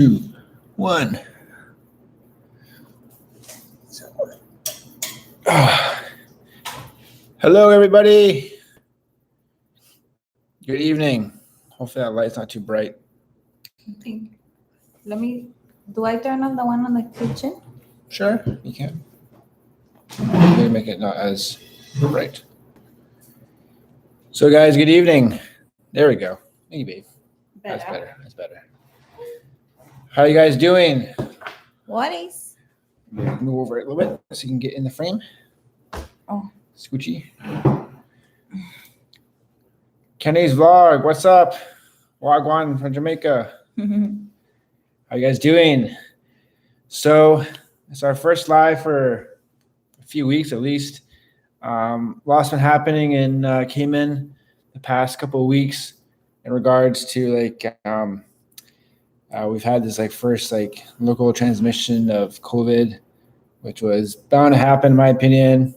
2, 1. Hello, everybody. Good evening. Hopefully that light's not too bright. Do I turn on the one on the kitchen? Sure, you can. Maybe make it not as bright. So, guys, good evening. There we go. Thank you, babe. That's better. That's better. How are you guys doing? What is? Move over it a little bit so you can get in the frame. Oh. Scoochy. Kenny's vlog. What's up? Wagwan from Jamaica. How you guys doing? So it's our first live for a few weeks at least. Lots been happening in Cayman the past couple of weeks in regards to we've had this first local transmission of COVID, which was bound to happen in my opinion.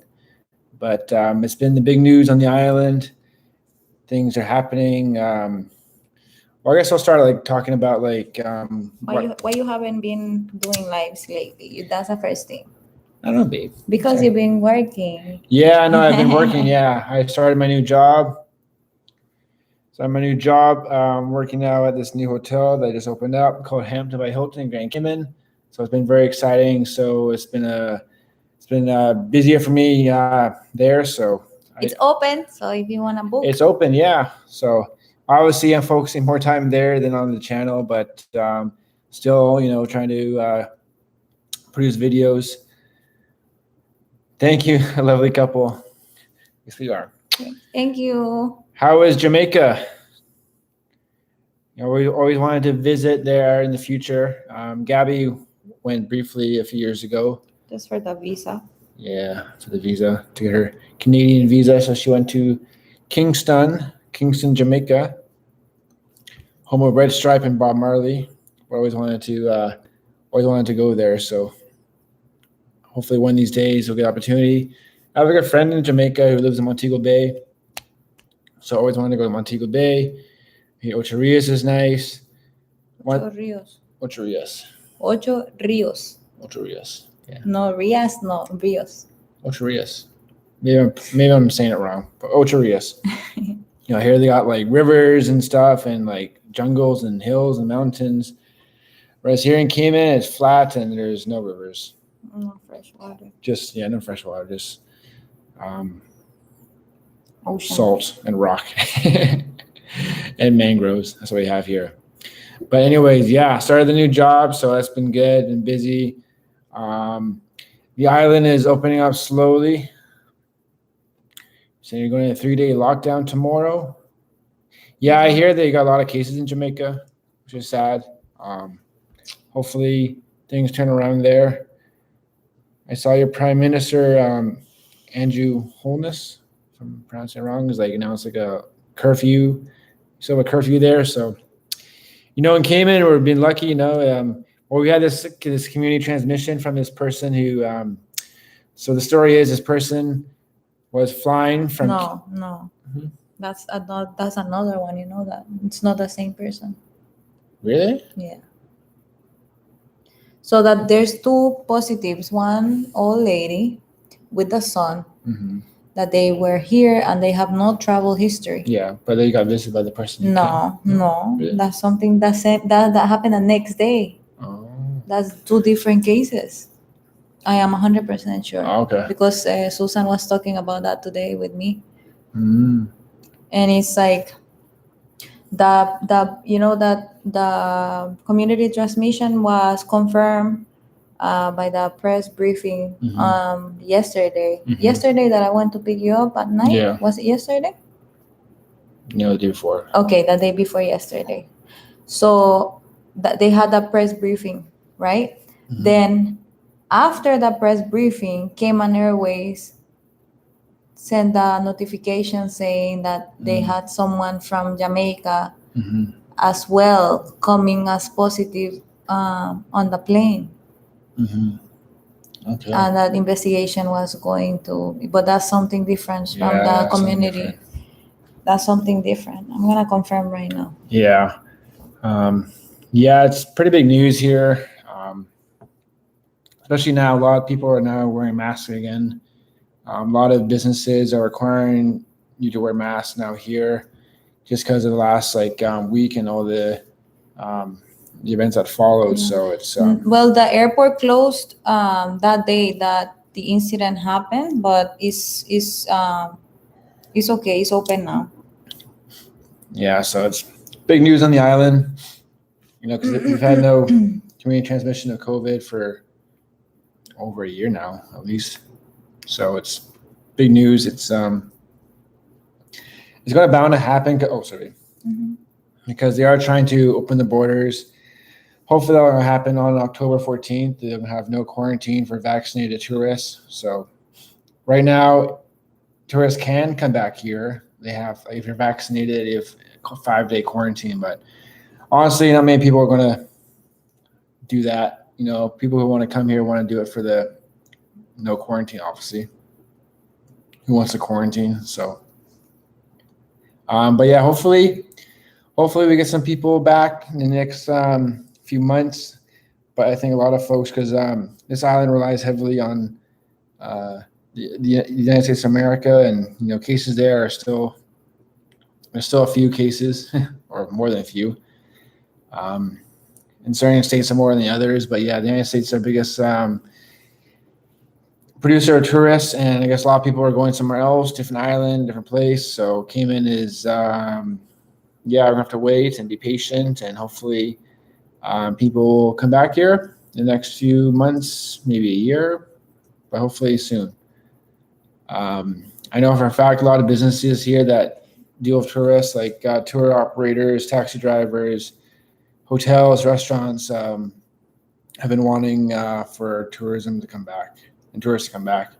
But it's been the big news on the island. Things are happening. Well, I guess I'll start talking about why you haven't been doing lives lately? That's the first thing. I don't know, babe. Because you've been working. Yeah, I know. I've been working. Yeah, I started my new job. So I'm a new job. Working now at this new hotel that just opened up called Hampton by Hilton in Grand Cayman. So it's been very exciting. So it's been busier for me there. So it's open. So if you want to book, it's open. Yeah. So obviously I'm focusing more time there than on the channel, but still, trying to produce videos. Thank you, a lovely couple. Yes, we are. Thank you. How is Jamaica? We always wanted to visit there in the future. Gabby went briefly a few years ago. Just for the visa. Yeah, for the visa, to get her Canadian visa. So she went to Kingston, Jamaica, home of Red Stripe and Bob Marley. We always wanted to go there. So hopefully one of these days we'll get an opportunity. I have a good friend in Jamaica who lives in Montego Bay. So I always wanted to go to Montego Bay. Ocho Rios is nice. Ocho Rios. Ocho Rios. Ocho Rios. Ocho Rios. Yeah. No Rios, no Rios. Ocho Rios. Maybe I'm saying it wrong, but Ocho Rios. Here they got rivers and stuff and jungles and hills and mountains. Whereas here in Cayman, it's flat and there's no rivers. No fresh water. No fresh water. Just ocean. Salt and rock and mangroves. That's what we have here. But anyways, yeah, started the new job, so that's been good and busy. The island is opening up slowly. So you're going to a 3-day lockdown tomorrow. Yeah, I hear that you got a lot of cases in Jamaica, which is sad. Hopefully things turn around there. I saw your Prime Minister, Andrew Holness, if I'm pronouncing it wrong, is announced a curfew. So a curfew there. So, in Cayman, we're being lucky, we had this community transmission from this person who, so the story is this person was flying from. No. Mm-hmm. That's another one. That it's not the same person. Really? Yeah. So that there's 2 positives. One old lady with the son. Mm-hmm. That they were here and they have no travel history. Yeah, but they got visited by the person. No. Really? That's something that happened the next day. Oh. That's 2 different cases. I am 100% sure. Oh, okay. Because Susan was talking about that today with me. Mm. And it's the community transmission was confirmed by the press briefing yesterday. Mm-hmm. Yesterday that I went to pick you up at night. Yeah. Was it yesterday? No, the day before. Okay, the day before yesterday. So they had the press briefing, right? Mm-hmm. Then after the press briefing, Cayman Airways sent a notification saying that they had someone from Jamaica as well coming as positive on the plane. Mm-hmm. Okay. And that investigation was going to, but that's something different from the community. That's something different. I'm gonna confirm right now. Yeah. Yeah, it's pretty big news here. Especially now, a lot of people are now wearing masks again. A lot of businesses are requiring you to wear masks now here, just because of the last week and all the events that followed. Yeah. So it's Well, the airport closed that day that the incident happened, but it's okay. It's open now. yeah, so it's big news on the island. Because we've had no community transmission of COVID for over a year now, at least. So it's big news. It's going to bound to happen. Mhm. Because they are trying to open the borders. Hopefully that will happen on October 14th. They're going to have no quarantine for vaccinated tourists. So right now, tourists can come back here. They have, if you're vaccinated, you have a 5-day quarantine. But honestly, not many people are going to do that. People who want to come here want to do it for the no quarantine, obviously. Who wants to quarantine? So, but yeah, hopefully we get some people back in the next few months. But I think a lot of folks, because this island relies heavily on the United States of America, and cases there there's still a few cases, or more than a few. In certain states are more than the others, but yeah, the United States is our biggest producer of tourists, and I guess a lot of people are going somewhere else, different island, different place. So Cayman is, we're gonna have to wait and be patient, and hopefully people will come back here in the next few months, maybe a year, but hopefully soon. I know for a fact a lot of businesses here that deal with tourists, like tour operators, taxi drivers, hotels, restaurants, have been wanting for tourism to come back and tourists to come back,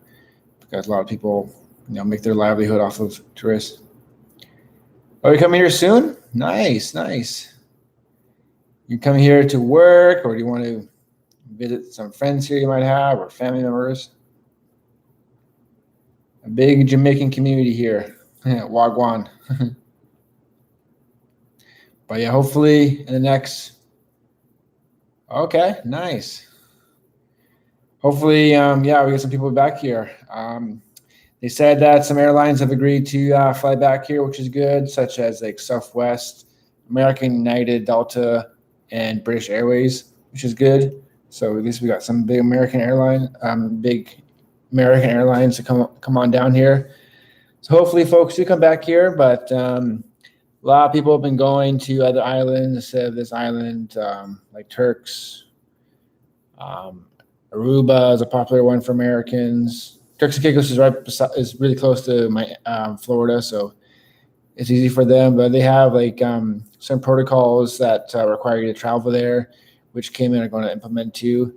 because a lot of people, make their livelihood off of tourists. Are you coming here soon? Nice. You come here to work, or do you want to visit some friends here you might have, or family members? A big Jamaican community here. Wagwan. But yeah, hopefully in the next. Okay, nice. Hopefully, we get some people back here. They said that some airlines have agreed to fly back here, which is good, such as like Southwest, American, United, Delta, and British Airways, which is good. So at least we got some big American airlines to come on down here. So hopefully, folks do come back here. But a lot of people have been going to other islands instead of this island, like Turks. Aruba is a popular one for Americans. Turks and Caicos is really close to my Florida, so it's easy for them. But they have some protocols that require you to travel there, which Cayman are going to implement too,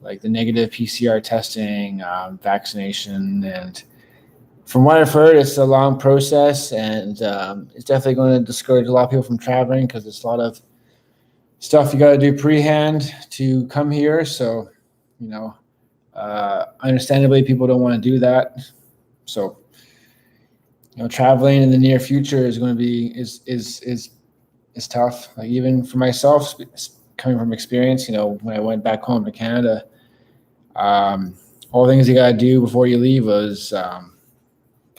like the negative PCR testing, vaccination, and from what I've heard, it's a long process, and it's definitely going to discourage a lot of people from traveling, because it's a lot of stuff you got to do pre-hand to come here. So, understandably, people don't want to do that. So, traveling in the near future is going to be is tough. Like, even for myself, coming from experience, when I went back home to Canada, all the things you got to do before you leave was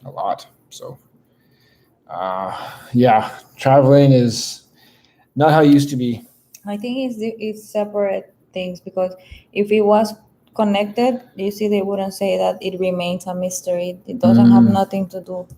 a lot. So, traveling is not how it used to be. I think it's separate things, because if it was connected, you see, they wouldn't say that it remains a mystery. It doesn't have nothing to do.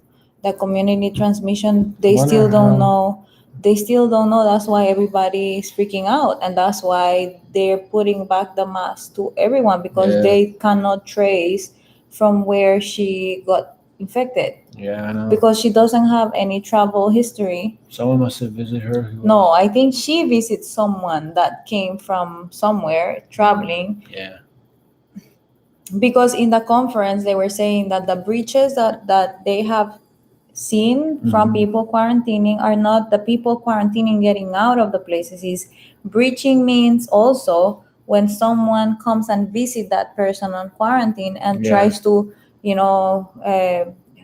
The community transmission, they still don't know. They still don't know. That's why everybody is freaking out, and that's why they're putting back the mask to everyone, because they cannot trace from where she got infected. Yeah, I know. Because she doesn't have any travel history. Someone must have visited her. No, I think she visits someone that came from somewhere traveling. Yeah. Because in the conference, they were saying that the breaches that they have seen from people quarantining are not the people quarantining getting out of the places. Is breaching means also when someone comes and visit that person on quarantine and tries to,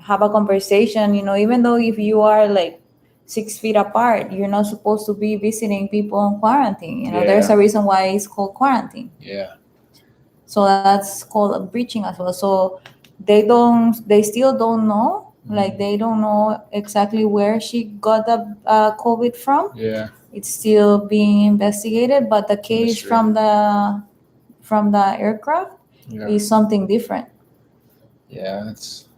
have a conversation, even though if you are like 6 feet apart. You're not supposed to be visiting people in quarantine. Yeah. There's a reason why it's called quarantine. Yeah. So that's called a breaching as well. So they still don't know. Like they don't know exactly where she got the COVID from. Yeah. It's still being investigated, but the case Mystery. from the aircraft is something different. Yeah, it's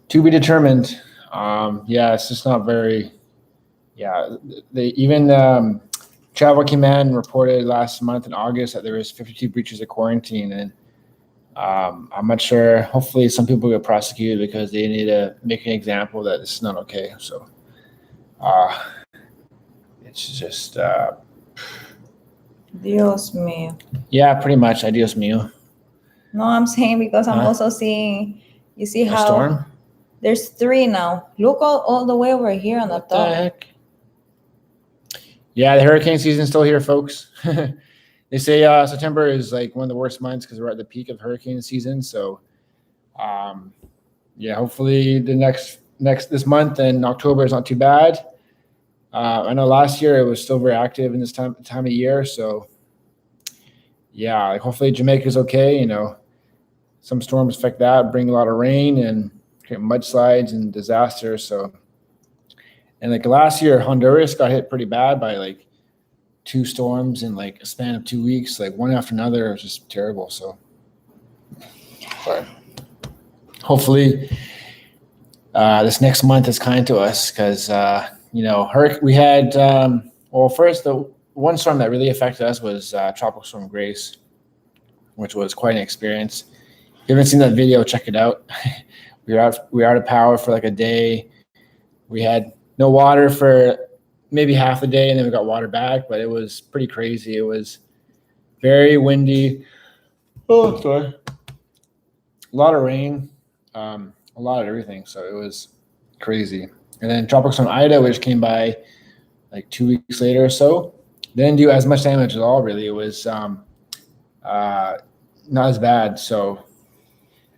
to be determined. Yeah, it's just not very. Yeah, they even Travel Cayman reported last month in August that there was 52 breaches of quarantine, and I'm not sure. Hopefully, some people get prosecuted because they need to make an example that this is not okay. So, it's just. Dios mío. Yeah, pretty much. Adios mío. No, I'm saying because I'm also seeing. You see how storm? There's 3 now. Look all the way over here on What the top. the heck? Yeah, the hurricane season's still here, folks. They say September is like one of the worst months because we're at the peak of hurricane season. So, yeah, hopefully the this month and October is not too bad. I know last year it was still very active in this time of year. So, yeah, like hopefully Jamaica's okay. Some storms affect that, bring a lot of rain and create mudslides and disasters. So, and like last year, Honduras got hit pretty bad by like 2 storms in like a span of 2 weeks, like one after another. It was just terrible. So, but hopefully this next month is kind to us because, we had, first, the one storm that really affected us was Tropical Storm Grace, which was quite an experience. If you haven't seen that video, check it out. we were out of power for like a day. We had no water for maybe half the day, and then we got water back, but it was pretty crazy. It was very windy. Oh, sorry. A lot of rain, a lot of everything. So it was crazy. And then Tropical Storm Ida, which came by like 2 weeks later or so, didn't do as much damage at all, really. It was not as bad. So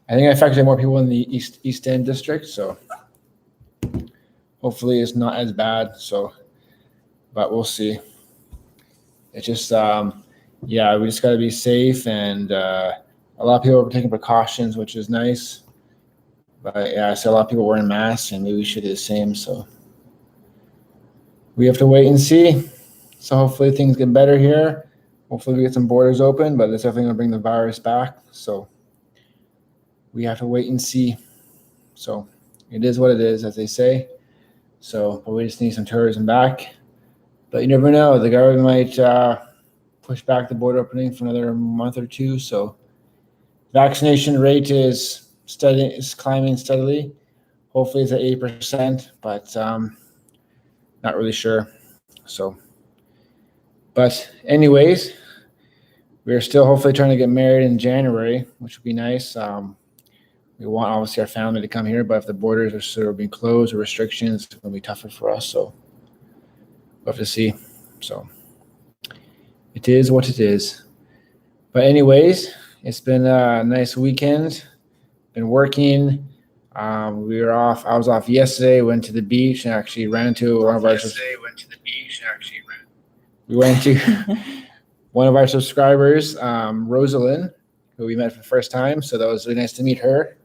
I think it affected more people in the East End district. So hopefully it's not as bad. So, but we'll see. It's just, we just got to be safe. And a lot of people are taking precautions, which is nice. But yeah, I see a lot of people wearing masks, and maybe we should do the same. So we have to wait and see. So hopefully things get better here. Hopefully we get some borders open, but it's definitely going to bring the virus back. So we have to wait and see. So it is what it is, as they say. So, but we just need some tourism back. But you never know. The government might push back the border opening for another month or 2. So vaccination rate is climbing steadily. Hopefully it's at 80%, but not really sure. So, but anyways, we're still hopefully trying to get married in January, which would be nice. We want obviously our family to come here, but if the borders are sort of being closed or restrictions, it's going to be tougher for us. So we'll have to see. So it is what it is. But anyways, it's been a nice weekend. Been working. We were off. I was off yesterday. Went to the beach and actually ran into one of our. We went to one of our subscribers, Rosalind, who we met for the first time. So that was really nice to meet her.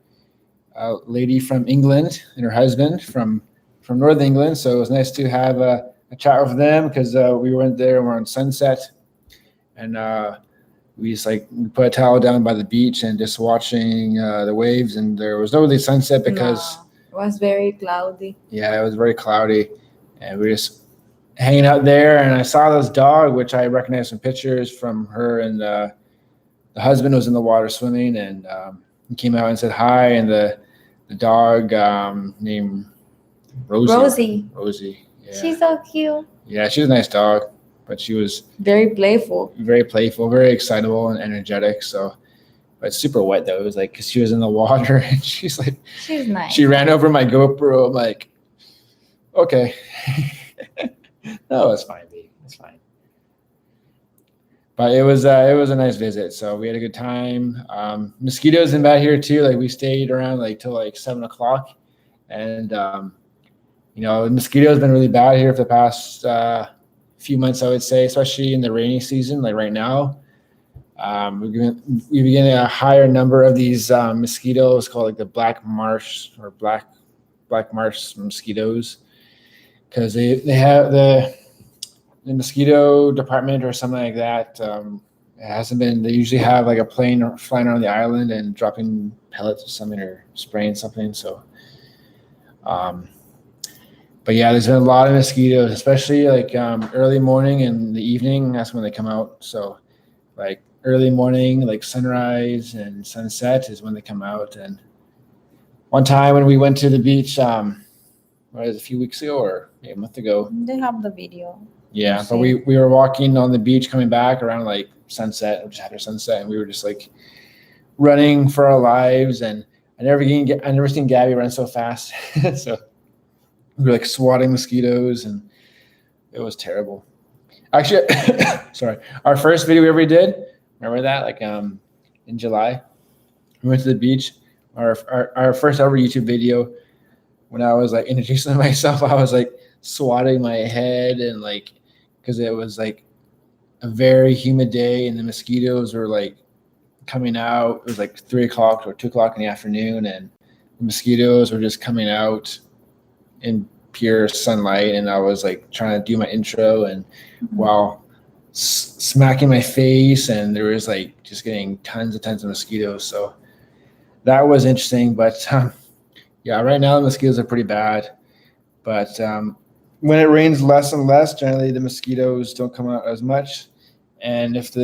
A lady from England and her husband from Northern England. So it was nice to have a chat with them because we went there and we're on Sunset, and we just we put a towel down by the beach and just watching the waves. And there was no really sunset because it was very cloudy. Yeah, it was very cloudy, and we were just hanging out there. And I saw this dog, which I recognized from pictures from her, and the husband was in the water swimming, and he came out and said hi. And the dog named Rosie. Yeah. She's so cute. Yeah, she's a nice dog, but she was very playful, very excitable and energetic. So, but super wet though. It was like because she was in the water and she's nice. She ran over my GoPro. I'm like, okay, no, it's fine, baby. It's fine. But it was a nice visit. So we had a good time. Mosquitoes in bad here too. Like we stayed around till 7 o'clock, and The mosquito has been really bad here for the past few months, I would say, especially in the rainy season, like right now. We're getting a higher number of these mosquitoes called like the black marsh or black marsh mosquitoes, because they have the mosquito department or something like that. It hasn't been. They usually have like a plane flying around the island and dropping pellets or something or spraying something. So, but yeah, there's been a lot of mosquitoes, especially like early morning and the evening. That's when they come out. So, like early morning, like sunrise and sunset is when they come out. And one time when we went to the beach, what was it, a few weeks ago or maybe a month ago? They have the video. Yeah, but we were walking on the beach coming back around like sunset, or just after sunset, and we were just like running for our lives. And I never seen Gabby run so fast. So we were like swatting mosquitoes, and it was terrible. Actually, sorry, our first video we ever did, remember that? Like in July, we went to the beach. Our first ever YouTube video. When I was like introducing myself, I was like swatting my head and like, because it was like a very humid day and the mosquitoes were like coming out. It was like 3 o'clock or 2 o'clock in the afternoon, and the mosquitoes were just coming out in pure sunlight. And I was like trying to do my intro and while smacking my face, and there was like just getting tons of mosquitoes. So that was interesting. But yeah, right now the mosquitoes are pretty bad. But when it rains less and less, generally the mosquitoes don't come out as much. And if the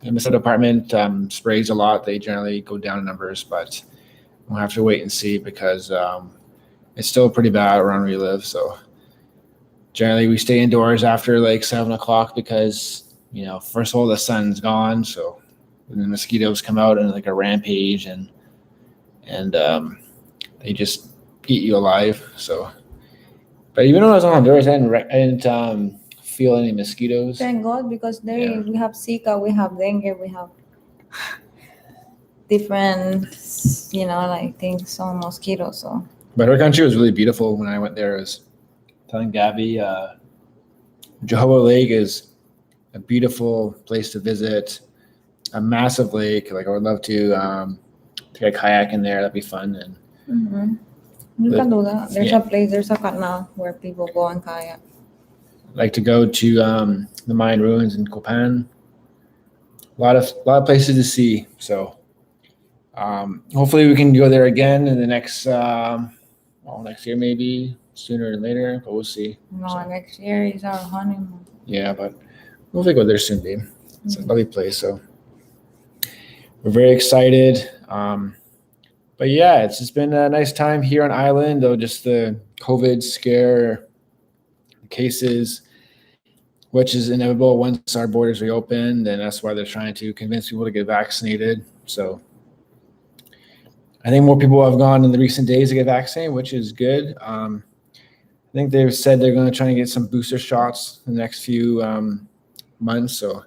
mosquito department sprays a lot, they generally go down in numbers. But we'll have to wait and see, because it's still pretty bad around where we live. So generally we stay indoors after like 7 o'clock because, first of all, the sun's gone. So when the mosquitoes come out in like a rampage, and they just eat you alive. So, but even when I was on Honduras, I didn't feel any mosquitoes. Thank God, because we have Zika, we have dengue, we have different, like things on mosquitoes. So, but our country was really beautiful when I went there. I was telling Gabby, Jehovah Lake is a beautiful place to visit. A massive lake. Like I would love to take a kayak in there. That'd be fun. And you can do that. There's a canal where people go and kayak. I'd like to go to the Mayan ruins in Copan. A lot of places to see. So hopefully we can go there again in the next next year, maybe sooner than later, but we'll see. Next year is our honeymoon. Yeah, but we'll go there soon, babe. It's a lovely place. So we're very excited. But yeah, it's just been a nice time here on island, though just the COVID scare cases, which is inevitable once our borders reopened, and that's why they're trying to convince people to get vaccinated. So I think more people have gone in the recent days to get vaccinated, which is good. I think they've said they're going to try and get some booster shots in the next few months. So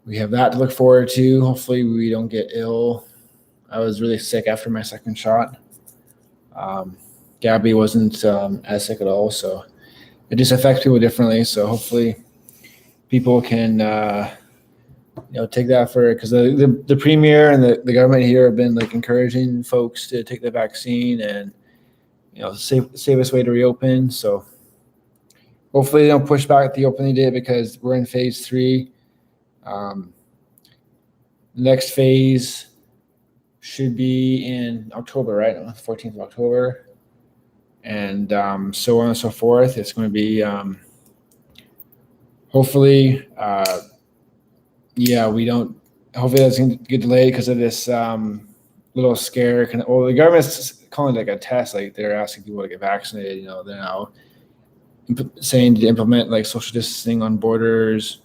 we have that to look forward to. Hopefully we don't get ill. I was really sick after my second shot. Gabby wasn't as sick at all, so it just affects people differently. So hopefully people can take that for, because the premier and the government here have been like encouraging folks to take the vaccine and safest way to reopen. So hopefully they don't push back the opening date, because we're in phase 3. Next phase should be in October, right? 14th of October. And so on and so forth. It's going to be hopefully, hopefully that's going to get delayed because of this little scare. The government's calling it like a test. Like they're asking people to get vaccinated. They're now saying to implement like social distancing on borders.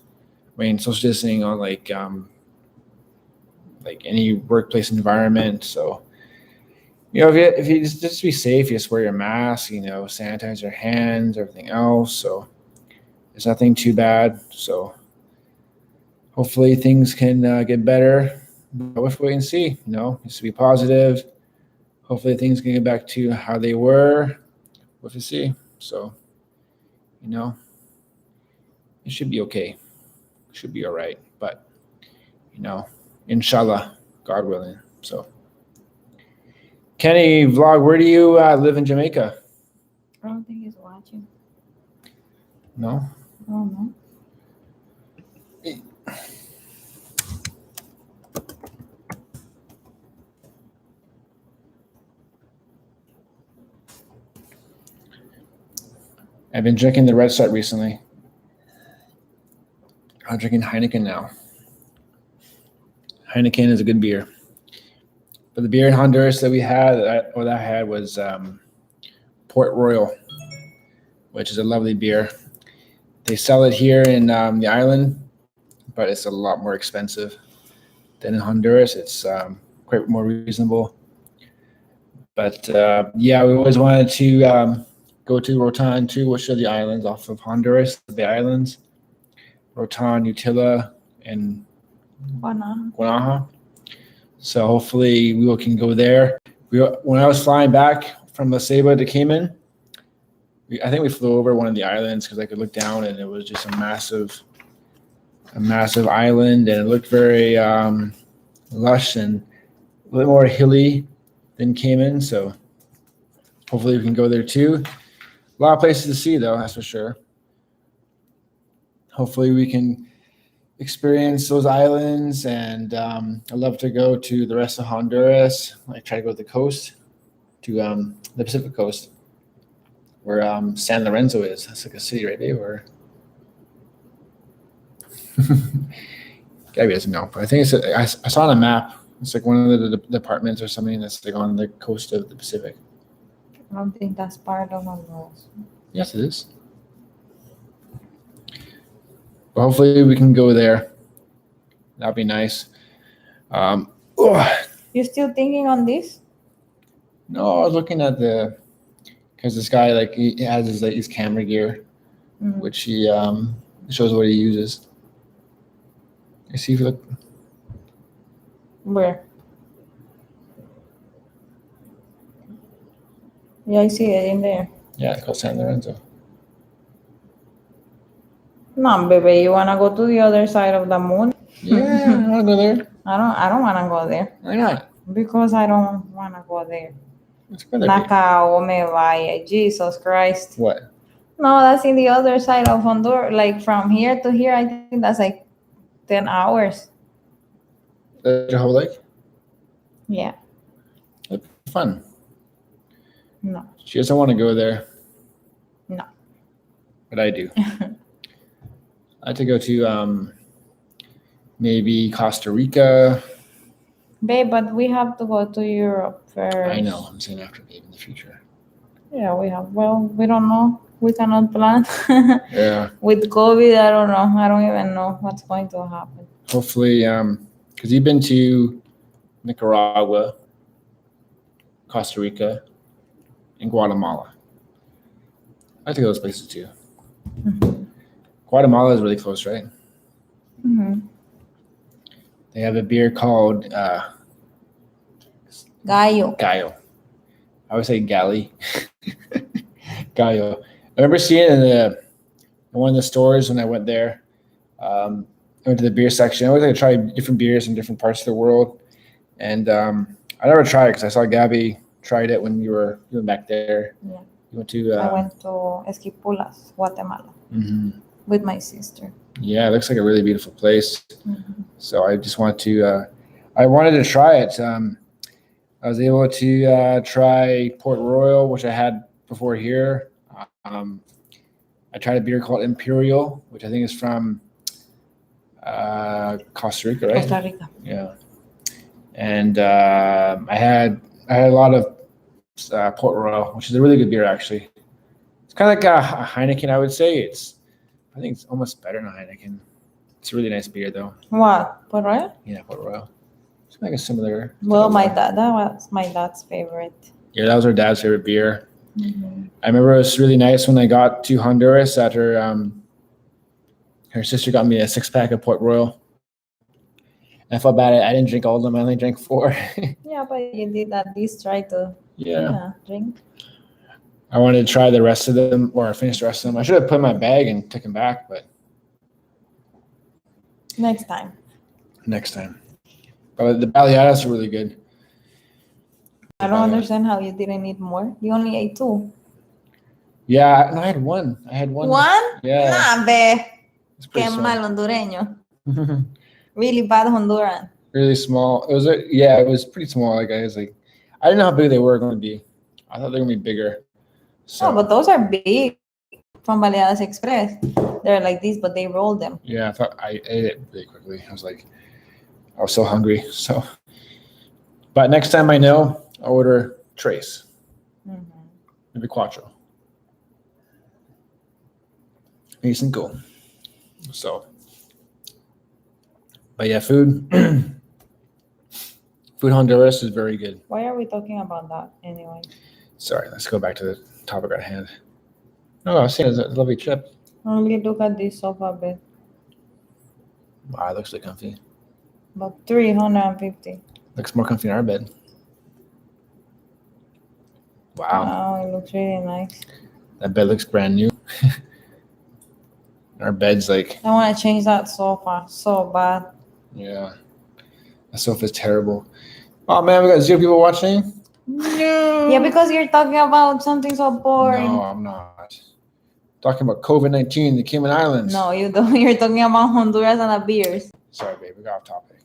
Social distancing on like any workplace environment. So, if you just be safe, you just wear your mask, sanitize your hands, everything else. So it's nothing too bad. So hopefully things can get better. But we'll wait and see, just to be positive. hopefully things can get back to how they were with the sea. So, it should be okay. Should be all right. But, inshallah, God willing. So, Kenny vlog, where do you live in Jamaica? I don't think he's watching. No? Oh no. I've been drinking the Red Stripe recently. I'm drinking Heineken now. Heineken is a good beer. But the beer in Honduras that we had, that I had was Port Royal, which is a lovely beer. They sell it here in the island, but it's a lot more expensive than in Honduras. It's quite more reasonable. But yeah, we always wanted to go to Rotan too, which are the islands off of Honduras, the Bay Islands. Rotan, Utila, and Guanaja. So hopefully we can go there. When I was flying back from La Ceiba to Cayman, I think we flew over one of the islands because I could look down and it was just a massive island, and it looked very lush and a little more hilly than Cayman. So hopefully we can go there too. A lot of places to see though, that's for sure. Hopefully we can experience those islands, and I'd love to go to the rest of Honduras. I try to go to the coast, to the Pacific coast, where San Lorenzo is. That's like a city right there. Where Gabby doesn't know, but I think I saw on a map. It's like one of the departments or something that's like on the coast of the Pacific. I don't think that's part of Honduras. Yes, it is. Well, hopefully we can go there. That'd be nice. You still thinking on this? No, I was looking at because this guy he has his camera gear, which he shows what he uses. You see if you look. Where? Yeah, I see it in there. Yeah, it's called San Lorenzo. No, baby, you wanna go to the other side of the moon? Yeah, I want to go there. I don't wanna go there. Why not? Because I don't wanna go there. It's good. Nakao me vaya, Jesus Christ. What? No, that's in the other side of Honduras. Like from here to here, I think that's like 10 hours. Your whole lake? Yeah. It'd be fun. No. She doesn't want to go there. No. But I do. I like to go to maybe Costa Rica. Babe, but we have to go to Europe first. I know. I'm saying after babe in the future. Yeah, we have. Well, we don't know. We cannot plan. Yeah. With COVID, I don't know. I don't even know what's going to happen. Hopefully, because you've been to Nicaragua, Costa Rica, and Guatemala. I like to go to those places too. Mm-hmm. Guatemala is really close, right? Mm-hmm. They have a beer called Gallo. Gallo. I would say Galley. Gallo. I remember seeing it in one of the stores when I went there. I went to the beer section. I always like to try different beers in different parts of the world. And I never tried it because I saw Gabby tried it when you went back there. Yeah. You went to... I went to Esquipulas, Guatemala, with my sister. Yeah, it looks like a really beautiful place. Mm-hmm. So I just want to... I wanted to try it. I was able to try Port Royal, which I had before here. I tried a beer called Imperial, which I think is from Costa Rica, right? Costa Rica. Yeah. And I had a lot of Port Royal, which is a really good beer, actually. It's kind of like a Heineken, I would say. I think it's almost better than a Heineken. It's a really nice beer, though. What? Port Royal? Yeah, Port Royal. It's like a similar. Well, that was my dad's favorite. Yeah, that was her dad's favorite beer. Mm-hmm. I remember it was really nice when I got to Honduras that her sister got me a 6-pack of Port Royal. I felt bad. I didn't drink all of them. I only drank 4. Yeah, but you did at least try to drink. I wanted to try the rest of them, or finish the rest of them. I should have put in my bag and took them back, but Next time. But the baleadas are really good. I don't understand how you didn't eat more. You only ate 2. Yeah, no, I had one. One? Yeah. Nah, be. It's Qué pretty mal hondureño. Really bad Honduran. Really small. It was pretty small. Like I didn't know how big they were going to be. I thought they were going to be bigger. So, No, but those are big from Baleadas Express. They're like this, but they roll them. Yeah, I thought I ate it really quickly. I was so hungry. So, but next time I know, I'll order Trace. Maybe Quattro. Nice and cool. So, but yeah, food Honduras is very good. Why are we talking about that anyway? Sorry, let's go back to the topic at hand. No, I was saying it's a lovely trip. Only look at this sofa bed. Wow, it looks really comfy. About 350. Looks more comfy in our bed. Wow. Wow, it looks really nice. That bed looks brand new. Our bed's like... I want to change that sofa so bad. Yeah. That sofa's terrible. Oh, man, we got 0 people watching? No. Yeah, because you're talking about something so boring. No, I'm not. Talking about COVID-19, the Cayman Islands. No, you don't. You're talking about Honduras and the beers. Sorry, babe. We got off topic.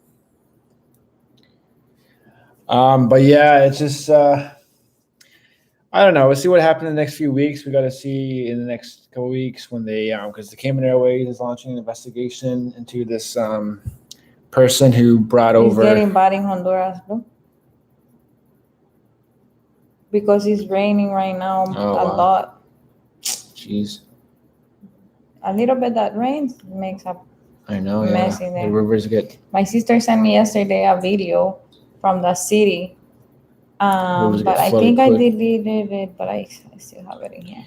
But yeah, it's just... I don't know. We'll see what happens in the next few weeks. We got to see in the next couple weeks when they, because the Cayman Airways is launching an investigation into this person who brought over. It's getting bad in Honduras, bro. Because it's raining right now a lot. Jeez. A little bit that rains makes a mess in there. The rivers get. My sister sent me yesterday a video from the city. But I think I deleted it, but I still have it in here.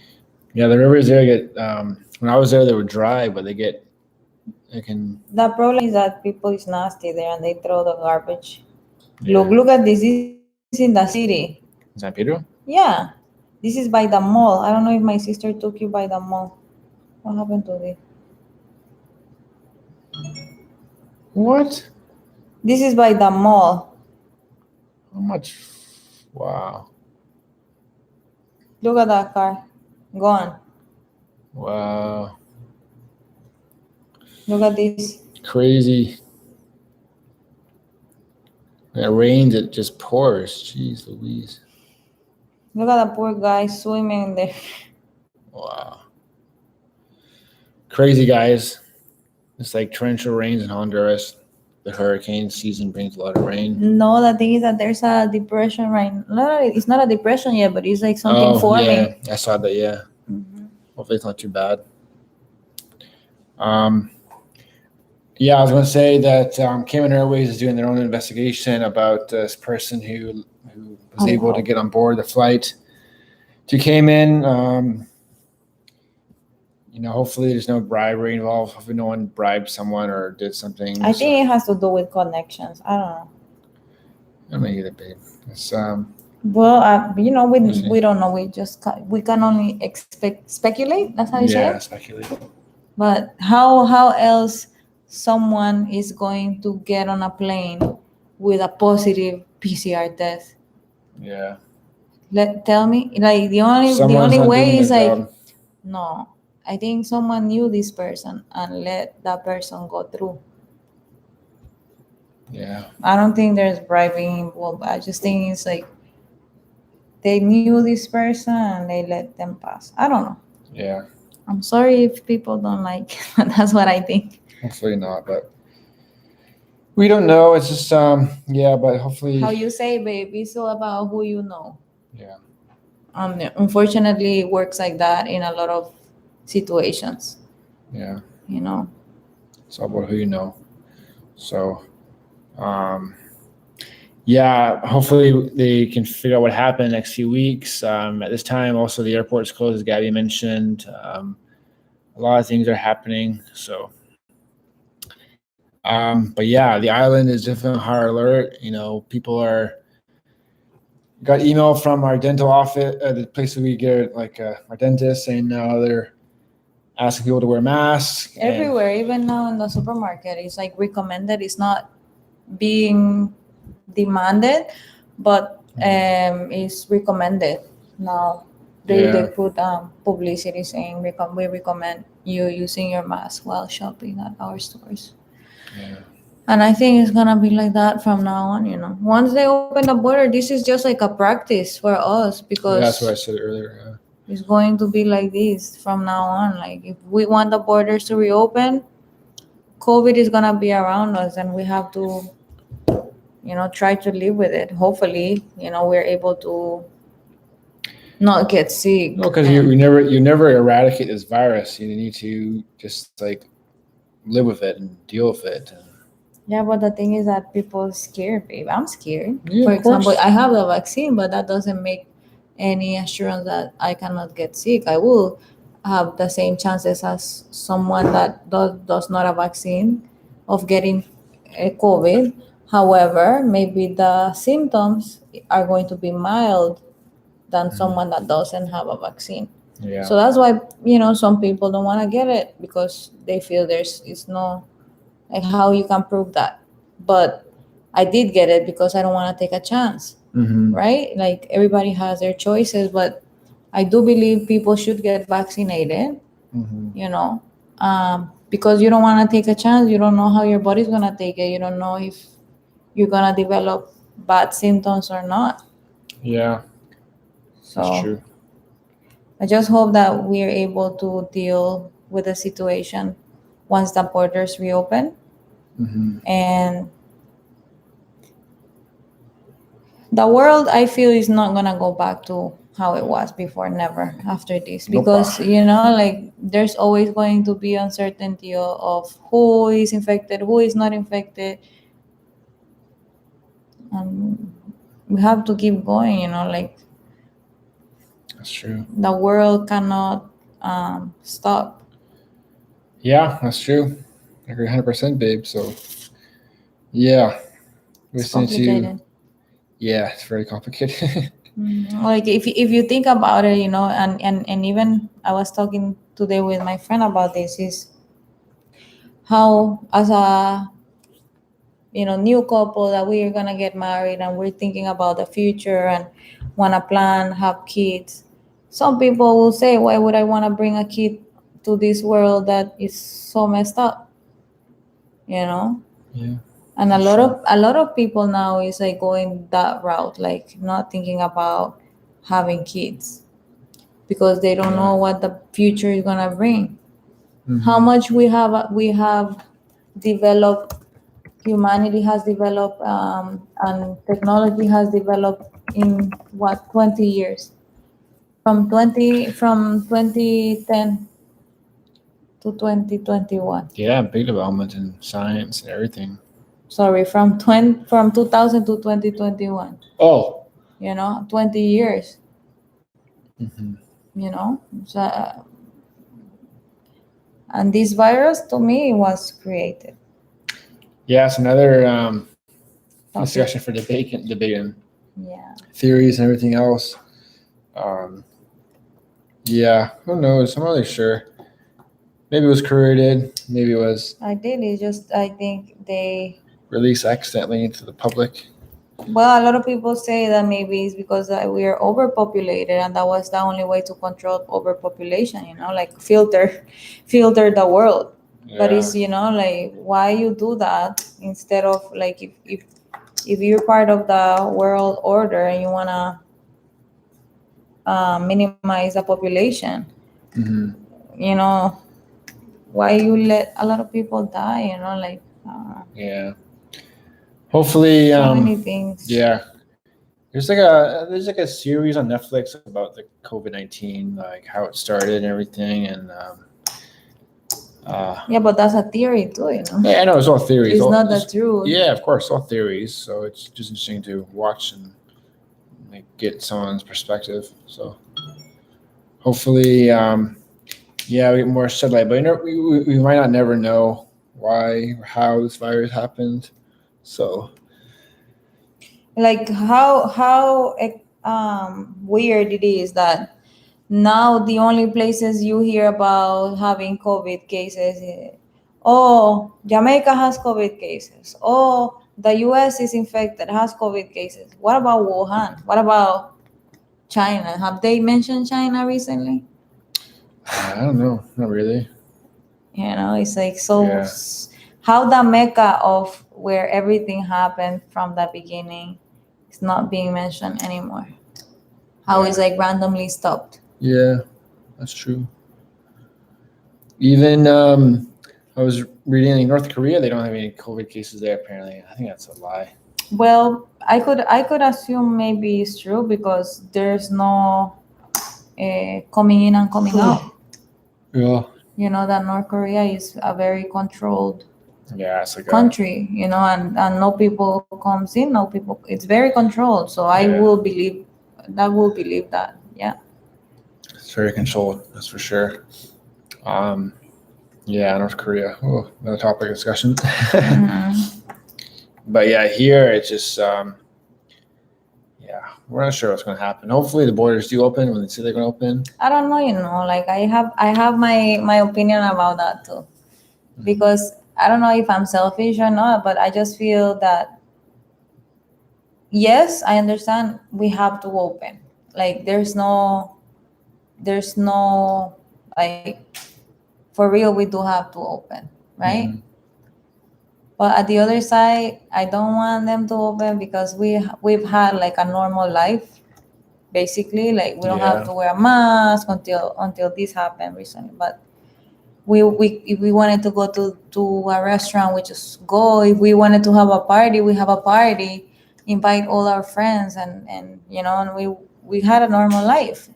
Yeah, the rivers there get, when I was there, they were dry, but they can. The problem is that people is nasty there and they throw the garbage. Yeah. Look at this. This is in the city. San Pedro? Yeah. This is by the mall. I don't know if my sister took you by the mall. What happened to this? What? This is by the mall. How much? Wow. Look at that car. Gone. Wow. Look at this. Crazy. When it rains, it just pours. Jeez Louise. Look at the poor guy swimming there. Wow. Crazy, guys. It's like torrential rains in Honduras. The hurricane season brings a lot of rain. No, the thing is that there's a depression right now. It's not a depression yet, but it's like something forming. Yeah, I saw that, yeah. Mm-hmm. Hopefully it's not too bad. Yeah, I was going to say that Cayman Airways is doing their own investigation about this person who was able to get on board the flight to Cayman. Hopefully there's no bribery involved. Hopefully no one bribed someone or did something. I think it has to do with connections. I don't know. I don't know either, babe. It's, well, we don't know. We can only speculate. That's how you say it? Yeah, speculate. But how else someone is going to get on a plane with a positive PCR test? Yeah. Tell me, like the only way is like, no. I think someone knew this person and let that person go through. Yeah. I don't think there's bribing involved. I just think it's like they knew this person and they let them pass. I don't know. Yeah. I'm sorry if people don't like it, but that's what I think. Hopefully not, but we don't know. It's just, but hopefully. How you say, babe, it's all about who you know. Yeah. Unfortunately, it works like that in a lot of situations. Yeah. It's all about who you know. So, hopefully they can figure out what happened in the next few weeks. At this time, also the airport's closed, as Gabby mentioned. A lot of things are happening. So, But yeah, the island is definitely on high alert. People got email from our dental office, the place that we get our dentist, saying now they're asking people to wear masks. Everywhere, even now in the supermarket, it's like recommended. It's not being demanded, but it's recommended now. They put publicity saying we recommend you using your mask while shopping at our stores. Yeah. And I think it's gonna be like that from now on. Once they open the border, this is just like a practice for us because that's what I said earlier. Yeah. It's going to be like this from now on. Like if we want the borders to reopen, COVID is gonna be around us, and we have to, try to live with it. Hopefully, we're able to not get sick. No, because you never eradicate this virus. You need to just live with it and deal with it. Yeah, but the thing is that people are scared, babe. I'm scared. Yeah, For of course. example, I have the vaccine, but that doesn't make any assurance that I cannot get sick. I will have the same chances as someone that does not have vaccine of getting COVID. However, maybe the symptoms are going to be mild than someone that doesn't have a vaccine. Yeah. So that's why some people don't want to get it because they feel it's no like how you can prove that. But I did get it because I don't want to take a chance. Right? Like everybody has their choices, but I do believe people should get vaccinated. Because you don't want to take a chance. You don't know how your body's gonna take it. You don't know if you're gonna develop bad symptoms or not. Yeah. So that's true. I just hope that we're able to deal with the situation once the borders reopen. And the world, I feel, is not gonna go back to how it was before. Never after this, because there's always going to be uncertainty of who is infected, who is not infected, and we have to keep going. That's true. The world cannot stop. Yeah, that's true. I agree 100%, babe. So yeah, It's complicated. Yeah, it's very complicated. Like if you think about it, and even I was talking today with my friend about this, is how as a new couple that we are gonna get married and we're thinking about the future and wanna plan, have kids. Some people will say, why would I want to bring a kid to this world that is so messed up? Yeah. And a lot of people now is like going that route, like not thinking about having kids because they don't know what the future is gonna bring. How much we have developed, humanity has developed, and technology has developed in 20 years, from 2010 to 2021. Yeah, big development in science and everything. Sorry, from 2000 to 2021. Oh. 20 years. So, and this virus to me was created. Yeah, it's another discussion for debate and theories and everything else. Yeah, who knows? I'm not really sure. Maybe it was created. Maybe it was. I think they released accidentally into the public. Well, a lot of people say that maybe it's because we are overpopulated, and that was the only way to control overpopulation. Like filter the world. Yeah. But it's like why you do that instead of like if you're part of the world order and you wanna minimize the population, why you let a lot of people die? Yeah. Hopefully, so many things. Yeah. There's like a series on Netflix about the COVID-19, like how it started and everything, and yeah, but that's a theory too, Yeah, I know it's all theories. It's not the truth. Yeah, of course, all theories. So it's just interesting to watch and get someone's perspective. So hopefully, we get more sunlight, but we might not never know why or how this virus happened. So Like how weird it is that now the only places you hear about having COVID cases, oh, Jamaica has COVID cases. Oh, the US is infected, has COVID cases. What about Wuhan? What about China? Have they mentioned China recently? I don't know, not really. You know, it's like so. Yeah. How the mecca of where everything happened from the beginning is not being mentioned anymore. How it's like randomly stopped. Yeah, that's true. Even I was reading in North Korea, they don't have any COVID cases there. Apparently, I think that's a lie. Well, I could assume maybe it's true because there's no coming in and coming out. Yeah. You know that North Korea is a very controlled Yeah, it's like country. You know, and no people comes in, no people. It's very controlled. So I Yeah. will believe that. Yeah. It's very controlled. That's for sure. Yeah, North Korea. Oh, another topic of discussion. Mhm. But yeah, here it's just yeah, we're not sure what's going to happen. Hopefully, the borders do open when they say they're going to open. I don't know. You know, like I have my opinion about that too, because I don't know if I'm selfish or not, but I just feel that yes, I understand we have to open. Like there's no like for real we do have to open, right? Mhm. But at the other side, I don't want them to open because we've had like a normal life, basically. Like we don't have to wear a mask until this happened recently. But we if we wanted to go to a restaurant, we just go. If we wanted to have a party, we have a party. Invite all our friends, and you know, and we had a normal life.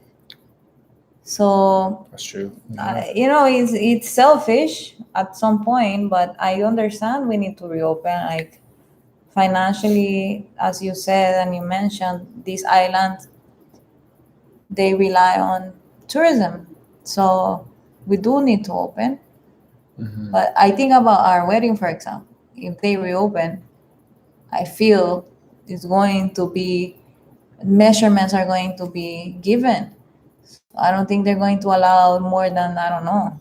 So That's true. you know, it's selfish at some point, but I understand we need to reopen. Like financially, as you said and you mentioned, these islands they rely on tourism, so we do need to open. Mhm. But I think about our wedding, for example. If they reopen, I feel it's going to be measurements are going to be given. I don't think they're going to allow more than I don't know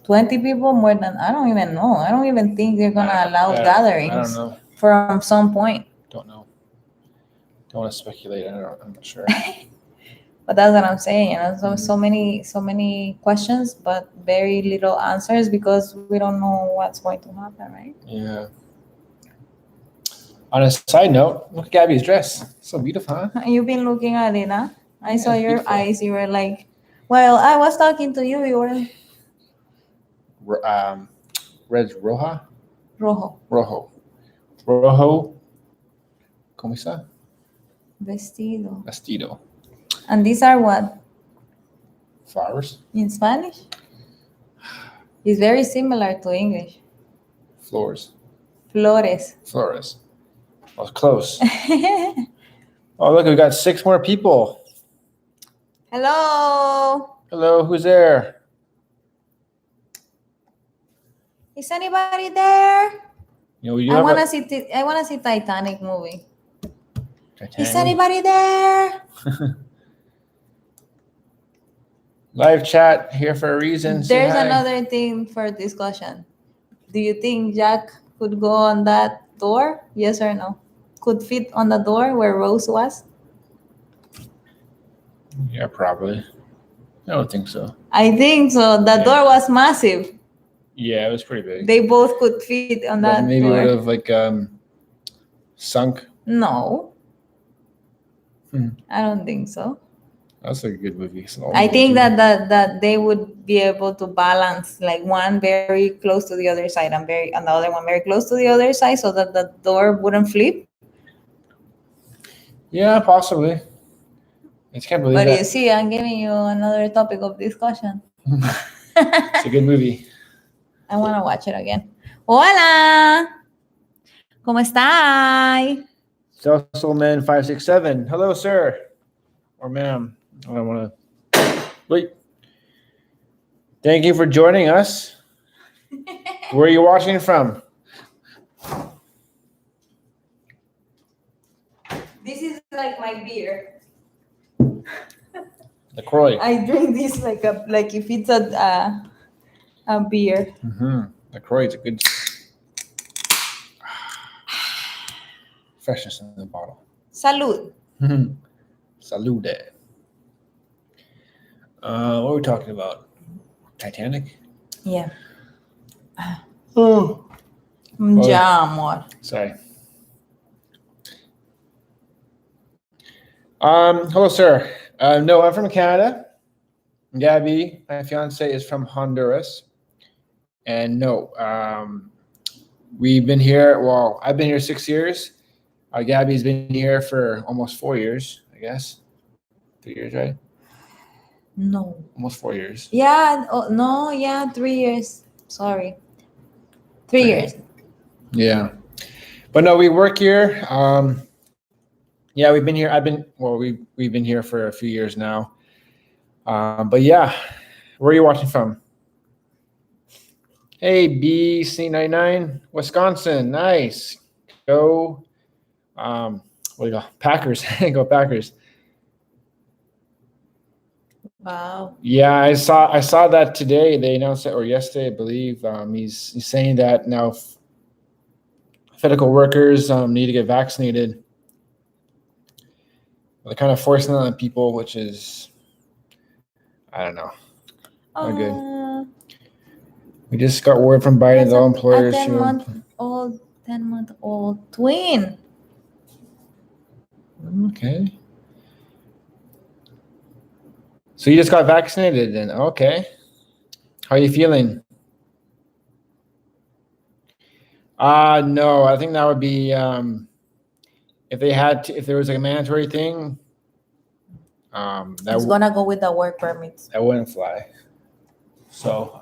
20 people, more than I don't even know. I don't even think they're gonna allow gatherings I don't know. from some point. Don't know. Don't want to speculate. I'm not sure. But that's what I'm saying. You know, so many questions, but very little answers because we don't know what's going to happen, right? Yeah. On a side note, look at Gabby's dress. So beautiful, huh? You've been looking at it, huh? I saw it's your beautiful. eyes. You were like, well, I was talking to you. You were Red's roja? rojo, Rojo. Rojo. ¿Cómo está? vestido. Vestido. And these are what? Flowers. In Spanish? It's very similar to English. Flores. Flores. Flores. I was close. Oh, look, we got 6 more people. Hello. Hello, who's there? Is anybody there? You know, you I have wanna see Titanic movie. Titanic. Is anybody there? Live chat here for a reason. Say There's hi. another thing for discussion. Do you think Jack could go on that door? Yes or no? Could fit on the door where Rose was? Yeah, probably. I don't think so. I think so. The door was massive. Yeah, it was pretty big. They both could fit on But that maybe door. would have like sunk. No. Hmm. I don't think so. That's a good movie. I think that they would be able to balance like one very close to the other side and the other one very close to the other side so that the door wouldn't flip. Yeah, possibly. I just can't believe But that. you see, I'm giving you another topic of discussion. It's a good movie. I want to watch it again. Hola! ¿Cómo estás? Soulman 567. Hello, sir. Or ma'am. I don't want to. Wait. Thank you for joining us. Where are you watching from? This is like my beer. LaCroix. I drink this like if it's a beer. LaCroix is a good freshness in the bottle. Salud. Salute. What were we talking about? Titanic? Yeah. Oh. Ya, amor. Sorry. Hello, sir. No, I'm from Canada. Gabby, my fiance, is from Honduras. And no, we've been here. Well, I've been here 6 years. Gabby's been here for almost 4 years, I guess. 3 years, right? No. Almost 4 years. Yeah. Oh, no. Yeah. 3 years. Sorry. 3 years. Yeah. But no, we work here. Yeah, we've been here. We've been here for a few years now. But yeah, where are you watching from? Hey, BC99, Wisconsin. Nice. Go. What do you go? Packers. Go Packers. Wow. Yeah, I saw that today. They announced it, or yesterday, I believe. He's saying that now medical workers need to get vaccinated. They're kind of forcing it on people, which is, I don't know, not good. We just got word from Biden that all employers a 10-month-old twin. Okay. So you just got vaccinated then? Okay. How are you feeling? No, I think that would be if there was a mandatory thing. It's gonna go with the work permits. That wouldn't fly. So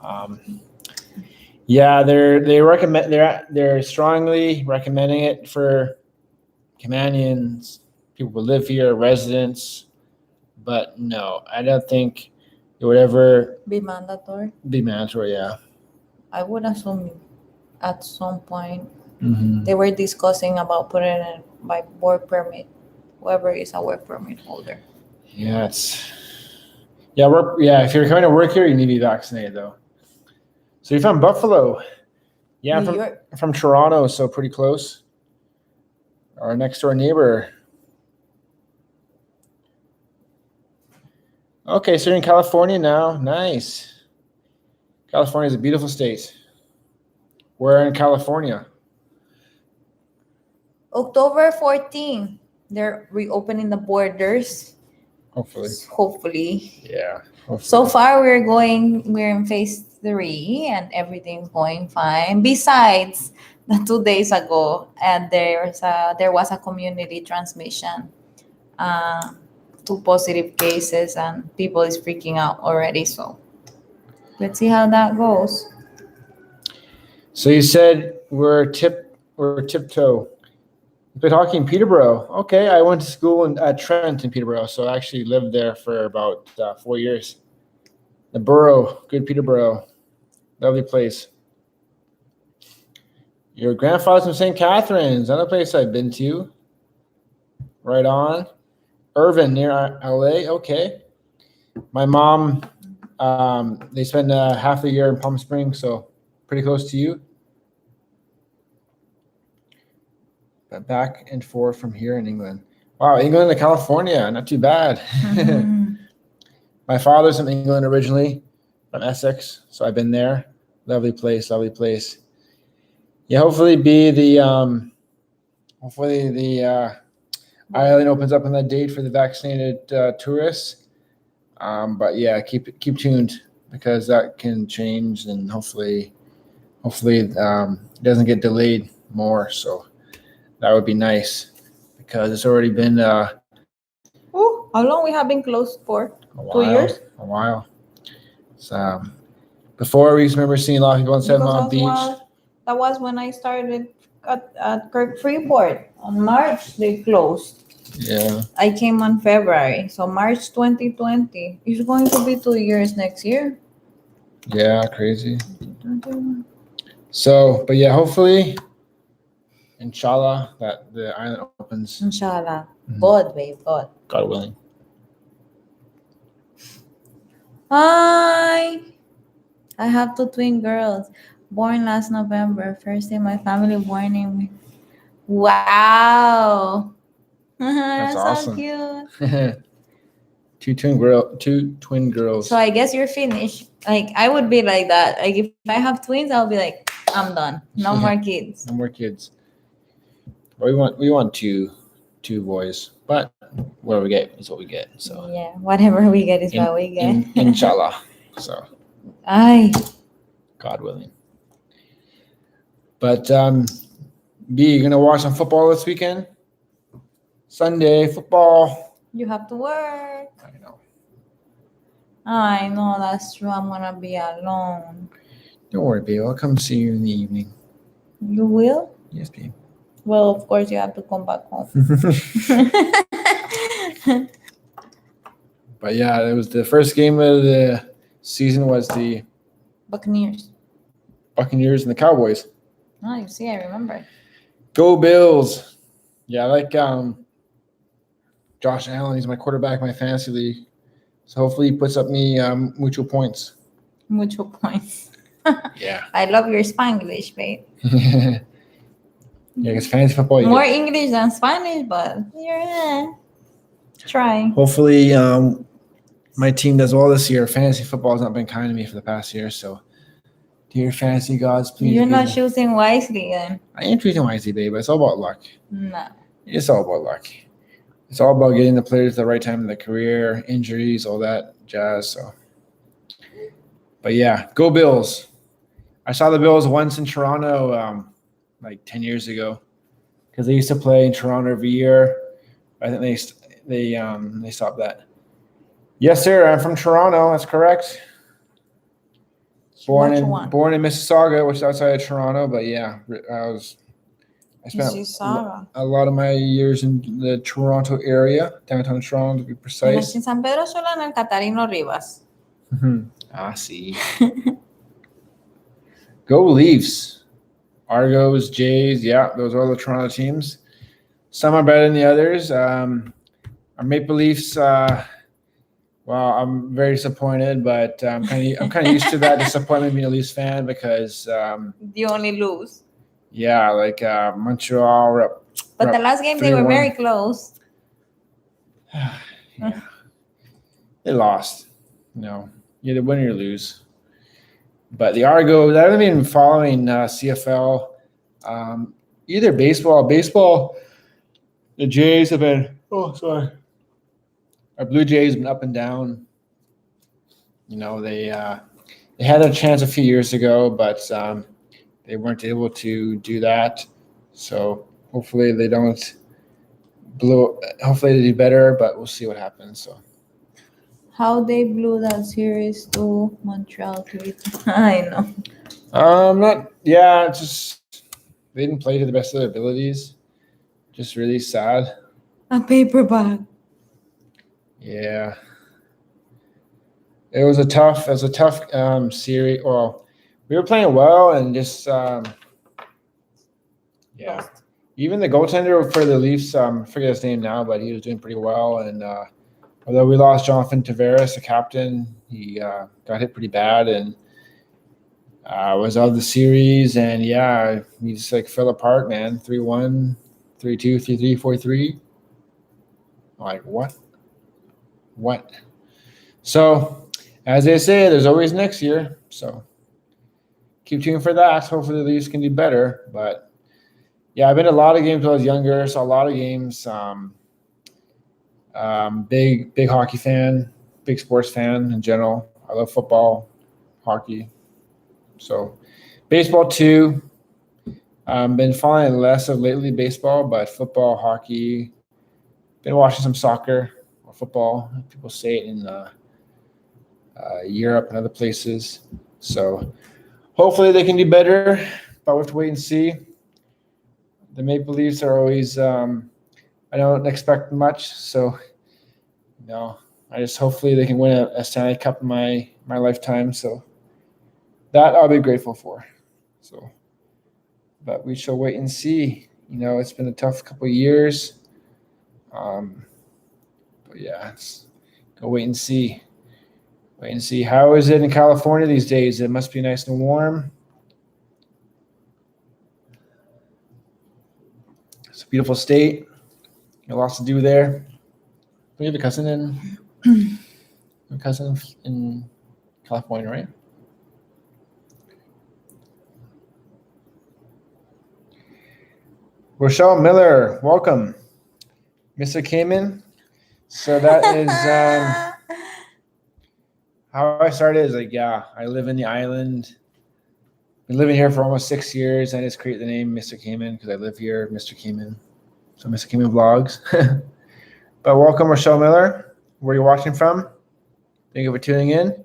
yeah, they're strongly recommending it for Caymanians, people who live here, residents. But no, I don't think it would ever be mandatory. Yeah. I would assume at some point Mm-hmm. they were discussing about putting it by work permit, whoever is a work permit holder. Yeah, if you're coming to work here, you need to be vaccinated though. So you're from Buffalo. Yeah, I'm from Toronto, so pretty close. Our next door neighbor. Okay, so you're in California now. Nice. California is a beautiful state. Where in California? October 14th, they're reopening the borders. Hopefully. Yeah. Hopefully. So far, we're in phase 3 and everything's going fine. Besides, 2 days ago, and there was a community transmission, 2 positive cases, and people is freaking out already. So let's see how that goes. So you said we're tiptoe. Been talking Peterborough. Okay, I went to school at Trent in Peterborough, so I actually lived there for about 4 years. The borough, good Peterborough, lovely place. Your grandfather's from St. Catharines, another place I've been to. Right on. Irvine, near LA. Okay. My mom, they spend half the year in Palm Springs, so pretty close to you. But back and forth from here in England. Wow, England to California, not too bad. Mm-hmm. My father's from England originally, from Essex, so I've been there. Lovely place, lovely place. Yeah, hopefully the island opens up on that date for the vaccinated tourists. But yeah, keep tuned because that can change, and hopefully it doesn't get delayed more. So that would be nice because it's already been. How long we have been closed for? 2 years. A while. So before we remember seeing a lot of people on Seven Mile Beach. That was when I started at Kirk Freeport. On March they closed. Yeah. I came on February, so March 2020. It's going to be 2 years next year. Yeah, crazy. So, but yeah, hopefully, inshallah, that the island opens. Inshallah. Mhm. God, babe, God. God willing. Hi. I have 2 twin girls born last November. First in my family born in me. Wow. That's So awesome. cute. Two twin girls. So I guess you're finished. Like I would be like that. Like if I have twins, I'll be like, I'm done. No more kids. No more kids. We want two boys, but what we get is what we get. So Yeah, whatever we get is what we get. inshallah. So Ay, God willing. But B, you gonna watch some football this weekend? Sunday football. you have to work. I know. I know that's true. I'm gonna be alone. Don't worry, babe. I'll come see you in the evening. You will? Yes, babe. Well, of course you have to come back home. But yeah, it was the first game of the season was the Buccaneers. Buccaneers and the Cowboys. Oh, you see, I remember. Go Bills. Yeah, I like Josh Allen. He's my quarterback in my fantasy league. So hopefully he puts up me mucho points. Mucho points. Yeah. I love your Spanglish, babe. Yeah, because fantasy football. More English than Spanish, but you're trying. Hopefully, my team does well this year. Fantasy football has not been kind to me for the past year, so dear fantasy gods, please. You're not choosing wisely then. I am choosing wisely, babe, but it's all about luck. No. It's all about luck. It's all about getting the players at the right time in their career, injuries, all that jazz. So, but yeah, go Bills. I saw the Bills once in Toronto, like 10 years ago, because they used to play in Toronto every year. I think they stopped that. Yes, sir. I'm from Toronto. That's correct. Born in Mississauga, which is outside of Toronto. But yeah, I spent a lot of my years in the Toronto area, downtown Toronto to be precise. En San Pedro Sula, en el Catarino Rivas. I see. Go Leafs. Argos, Jays. Yeah, those are all the Toronto teams. Some are better than the others. Our Maple Leafs. Well, I'm very disappointed, but I'm kind of used to that disappointment being a Leafs fan because you only lose. Yeah, like Montreal. But the last game they were very close. Yeah. They lost. You either win or you lose. But the Argos, I haven't been following CFL. Either baseball. The Jays have been. Oh, sorry. Our Blue Jays have been up and down. They had a chance a few years ago, but they weren't able to do that. So hopefully they don't blow. Hopefully they do better, but we'll see what happens. So. How they blew that series to Montreal I know. Just they didn't play to the best of their abilities. Just really sad. A paper bag. Yeah. It was a tough series. Well, we were playing well and just Lost. Even the goaltender for the Leafs, I forget his name now, but he was doing pretty well. And although we lost Jonathan Tavares, the captain, he got hit pretty bad and was out of the series. And yeah, we just fell apart, man. 3-1, 3-2, 3-3, 4-3. Like what? So, as they say, there's always next year. So keep tuning for that. Hopefully the Leafs can do better. But yeah, I've been to a lot of games when I was younger. Saw a lot of games. Big hockey fan, big sports fan in general. I love football, hockey. So baseball too. Been following less of lately baseball, but football, hockey. Been watching some soccer or football. People say it in Europe and other places. So hopefully they can do better, but we'll have to wait and see. The Maple Leafs are always, I don't expect much. So, I just hopefully they can win a Stanley Cup in my lifetime. So that I'll be grateful for. So but we shall wait and see. You know, it's been a tough couple of years. But yeah, go wait and see. Wait and see. How is it in California these days? It must be nice and warm. It's a beautiful state. Lots to do there. We have a cousin in California, right? Rochelle Miller, welcome. Mr. Cayman. So that is how I started. Is like, yeah, I live in the island. Been living here for almost 6 years. I just created the name Mr. Cayman because I live here, Mr. Cayman. So Mr. Cayman Vlogs. But welcome, Rochelle Miller. Where are you watching from? Thank you for tuning in.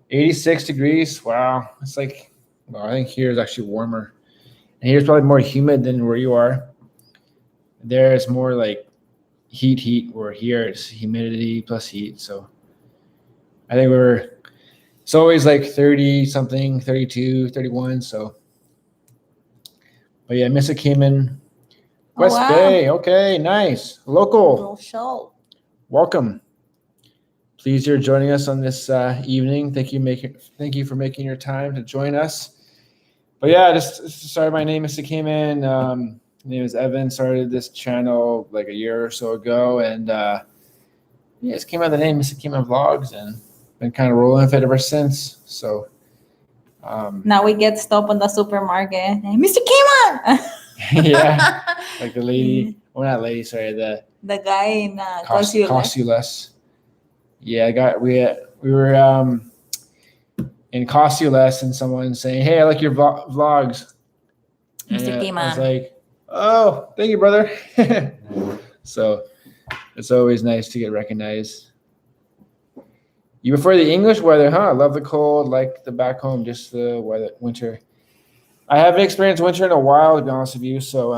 86 degrees. Wow. It's like, well, I think here is actually warmer. And here's probably more humid than where you are. There it's more like heat, where here it's humidity plus heat. So I think it's always like 30 something, 32, 31. So, but yeah, Mr. Cayman, West Bay. Okay, nice. Local. Show. Welcome. Pleased you're joining us on this evening. Thank you for making your time to join us. But yeah, just sorry, my name is Mr. Cayman. My name is Evan. Started this channel like a year or so ago, and just came out of the name Mr. Cayman Vlogs, and been kind of rolling with it ever since. So now we get stopped on the supermarket. Mr. Cayman. Yeah, like the lady. Well, not lady. Sorry, the guy in Costules. Yeah, we were in Costules, and someone saying, "Hey, I like your vlogs." Mr. Cayman. I was like, "Oh, thank you, brother." So it's always nice to get recognized. You prefer the English weather, huh? I love the cold, like the back home, just the weather, winter. I haven't experienced winter in a while, to be honest with you. So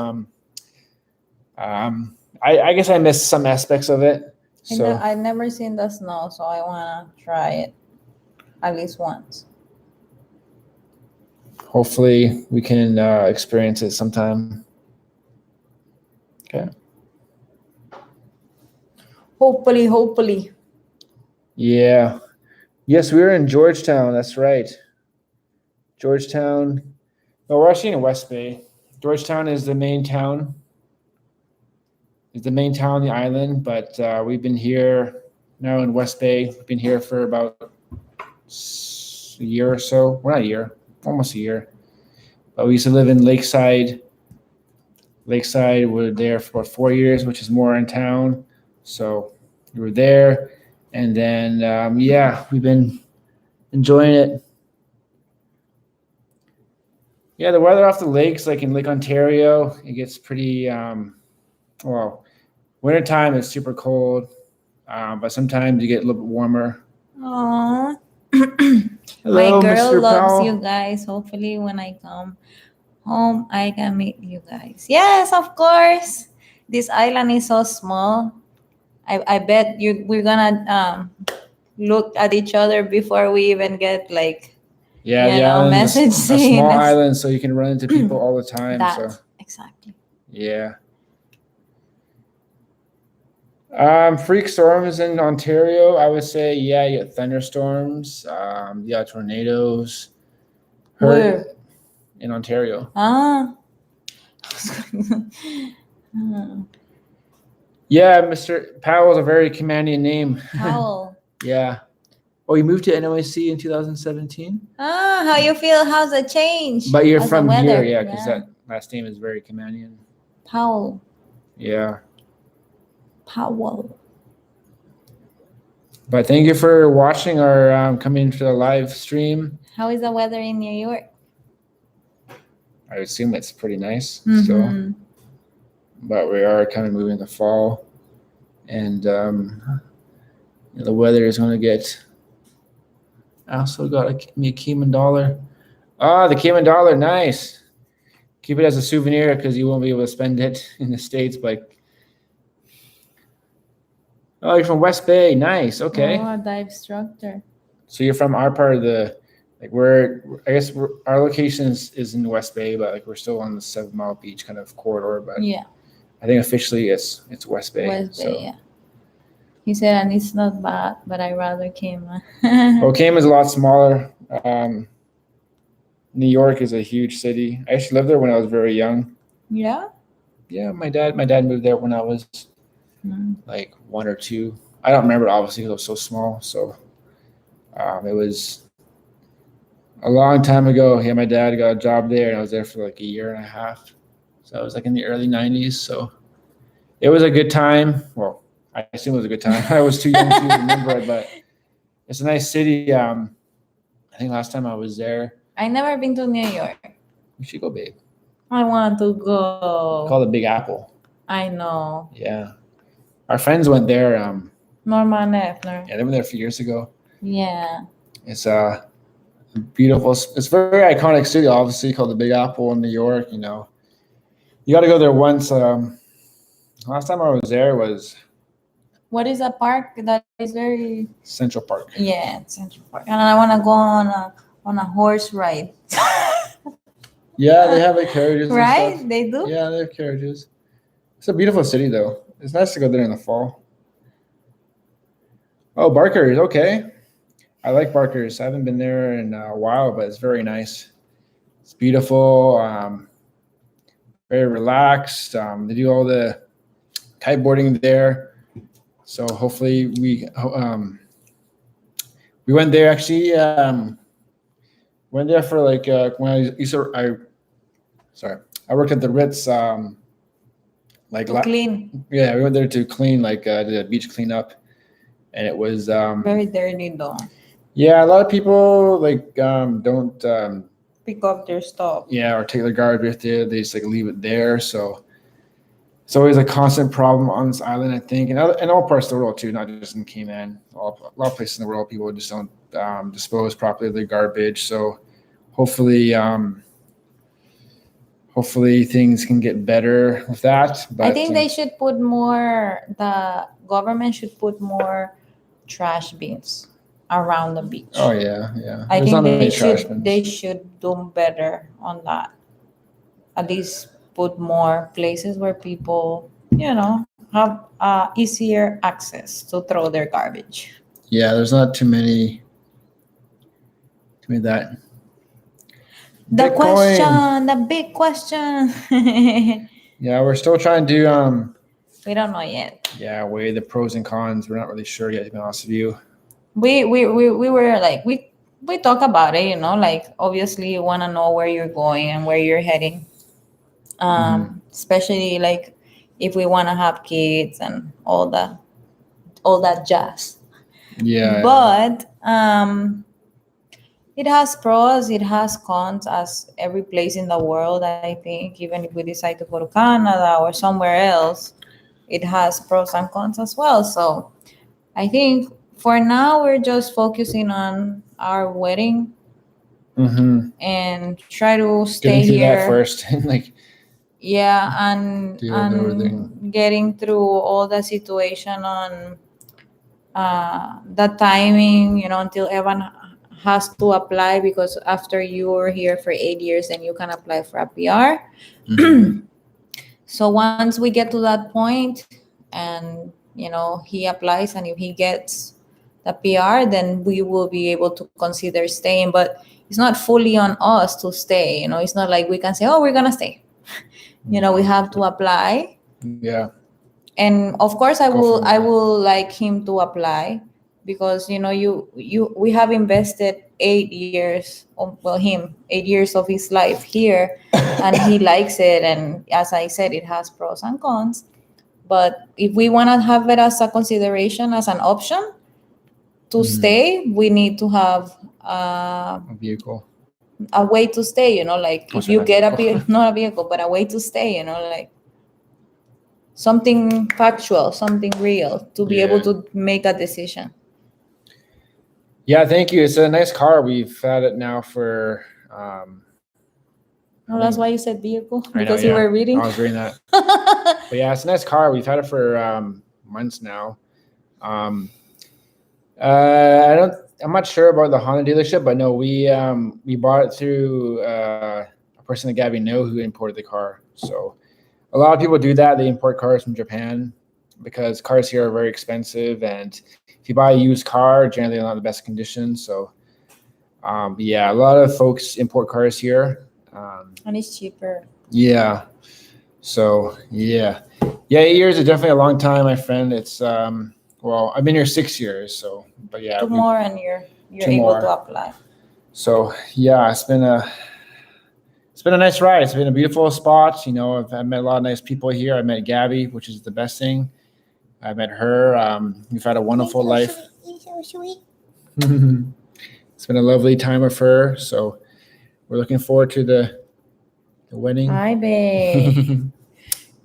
I guess I missed some aspects of it. So I've never seen the snow, so I wanna try it at least once. Hopefully we can experience it sometime. Okay. Hopefully. Yeah. Yes, we were in Georgetown. That's right. Georgetown. No, we're actually in West Bay. Georgetown is the main town. It's the main town on the island, but we've been here now in West Bay. We've been here for about a year or so. Well, not a year, almost a year. But we used to live in Lakeside. Lakeside, we were there for about 4 years, which is more in town. So we were there. And then, we've been enjoying it. Yeah, the weather off the lakes, like in Lake Ontario, it gets pretty, wintertime is super cold, but sometimes you get a little bit warmer. Aww. Hello, My girl Mr. loves Powell. you guys. Hopefully when I come home, I can meet you guys. Yes, of course. This island is so small. I bet we're gonna look at each other before we even get like the island, message a saying small this. island, so you can run into people all the time. Exactly. Yeah. Freak storms in Ontario, I would say, you get thunderstorms, tornadoes. Where? In Ontario. Yeah, Mr. Powell's a very commanding name. Powell. Yeah. Oh, you moved to NYC in 2017? How you feel? How's the change? But you're How's from the weather? here, because that last name is very commanding. Powell. Yeah. Powell. But thank you for watching our coming to the live stream. How is the weather in New York? I assume it's pretty nice. Mm-hmm. So, but we are kind of moving to fall, and the weather is going to get. I also got me a Cayman dollar. The Cayman dollar, nice. Keep it as a souvenir because you won't be able to spend it in the States. But you're from West Bay, nice. Okay. Oh, dive instructor. So you're from our part of the like our location is in West Bay, but like we're still on the 7 Mile Beach kind of corridor. But Yeah, I think officially it's West Bay. West Bay. So. Yeah. He said, and it's not bad, but I rather Cayman. Well, Cayman's a lot smaller. New York is a huge city. I actually lived there when I was very young. Yeah. Yeah, my dad moved there when I was like 1 or 2. I don't remember obviously because I was so small. So it was a long time ago. Yeah, my dad got a job there, and I was there for like a year and a half. So I was like in the early '90s. So it was a good time. Well, I assume it was a good time. I was too young to remember it, but it's a nice city. I think last time I was there. I never been to New York. We should go, babe. I want to go. It's called the Big Apple. I know. Yeah. Our friends went there. Norma and Efner. Yeah, they went there a few years ago. Yeah. It's beautiful. It's a very iconic city, obviously, called the Big Apple in New York. You know, you got to go there once. Last time I was there was. What is a park that is very Central Park? Yeah, Central Park, and I want to go on a horse ride. Yeah, they have like carriages. Right? And stuff. They do. Yeah, they have carriages. It's a beautiful city, though. It's nice to go there in the fall. Oh, Barker's, okay. I like Barker's. I haven't been there in a while, but it's very nice. It's beautiful, very relaxed. They do all the kiteboarding there. So hopefully we went there actually. Went there for like when I worked at the Ritz. Clean. Yeah, we went there to clean, did a beach cleanup, and it was very dirty though. Yeah, a lot of people don't pick up their stuff. Yeah, or take their garbage with it. They just leave it there. So it's always a constant problem on this island, I think, and all parts of the world too, not just in Cayman. A lot of places in the world, people just don't dispose properly of their garbage. So hopefully things can get better with that. But I think they should put more. The government should put more trash bins around the beach. Oh yeah. I think they should do better on that. At least put more places where people, have easier access to throw their garbage. Yeah, there's not too many that. The big question. Yeah, we're still trying to we don't know yet. Yeah, weigh the pros and cons. We're not really sure yet, to be honest with you. We were we talk about it, obviously you want to know where you're going and where you're heading. Especially if we want to have kids and all that jazz. Yeah. But it has pros, it has cons, as every place in the world, I think. Even if we decide to go to Canada or somewhere else, it has pros and cons as well. So I think for now we're just focusing on our wedding and try to stay here that first. and getting through all the situation on the timing, until Evan has to apply, because after you're here for 8 years then you can apply for a PR. So once we get to that point and he applies, and if he gets the PR, then we will be able to consider staying. But it's not fully on us to stay. It's not like we can say, oh, we're gonna stay. We have to apply. Yeah. And of course I will like him to apply, because we have invested 8 years, 8 years of his life here, and he likes it. And as I said, it has pros and cons. But if we want to have it as a consideration, as an option to stay, we need to have a vehicle, a way to stay. If you get not a vehicle, but a way to stay. Something factual, something real, to be able to make a decision. Yeah, thank you. It's a nice car. We've had it now for. That's why you said vehicle, because you were reading. I was reading that. But yeah, it's a nice car. We've had it for months now. I don't I'm not sure about the Honda dealership, but no, we bought it through a person that Gabby knew who imported the car. So a lot of people do that. They import cars from Japan because cars here are very expensive, and if you buy a used car, generally they're not in the best condition. So yeah, a lot of folks import cars here. And it's cheaper. Yeah. So yeah, 8 years is definitely a long time, my friend. It's well, I've been here 6 years. So, but yeah, 2 more and you're Two able more. to apply. So yeah, it's been a nice ride. It's been a beautiful spot. You know, I've met a lot of nice people here. I met Gabby, which is the best thing. I met her. We've had a wonderful life. So sweet. It's been a lovely time with her. So we're looking forward to the wedding. Hi, babe.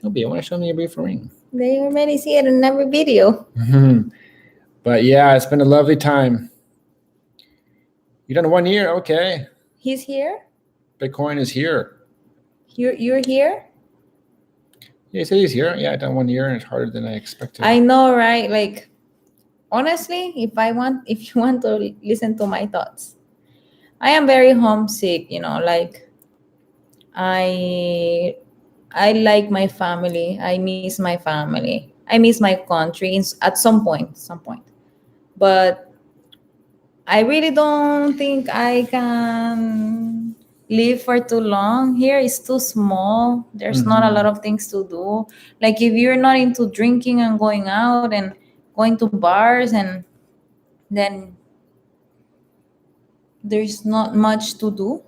Obi, I want to show me your beautiful ring. They already see it in every video. But yeah, it's been a lovely time. You done 1 year? Okay. He's here? Bitcoin is here. You're here? Yeah, he said he's here. Yeah, I done 1 year and it's harder than I expected. I know, right? Like, honestly, if you want to listen to my thoughts, I am very homesick, like I like my family. I miss my family. I miss my country at some point. But I really don't think I can live for too long. Here is too small. There's not a lot of things to do. Like if you're not into drinking and going out and going to bars, and then there's not much to do.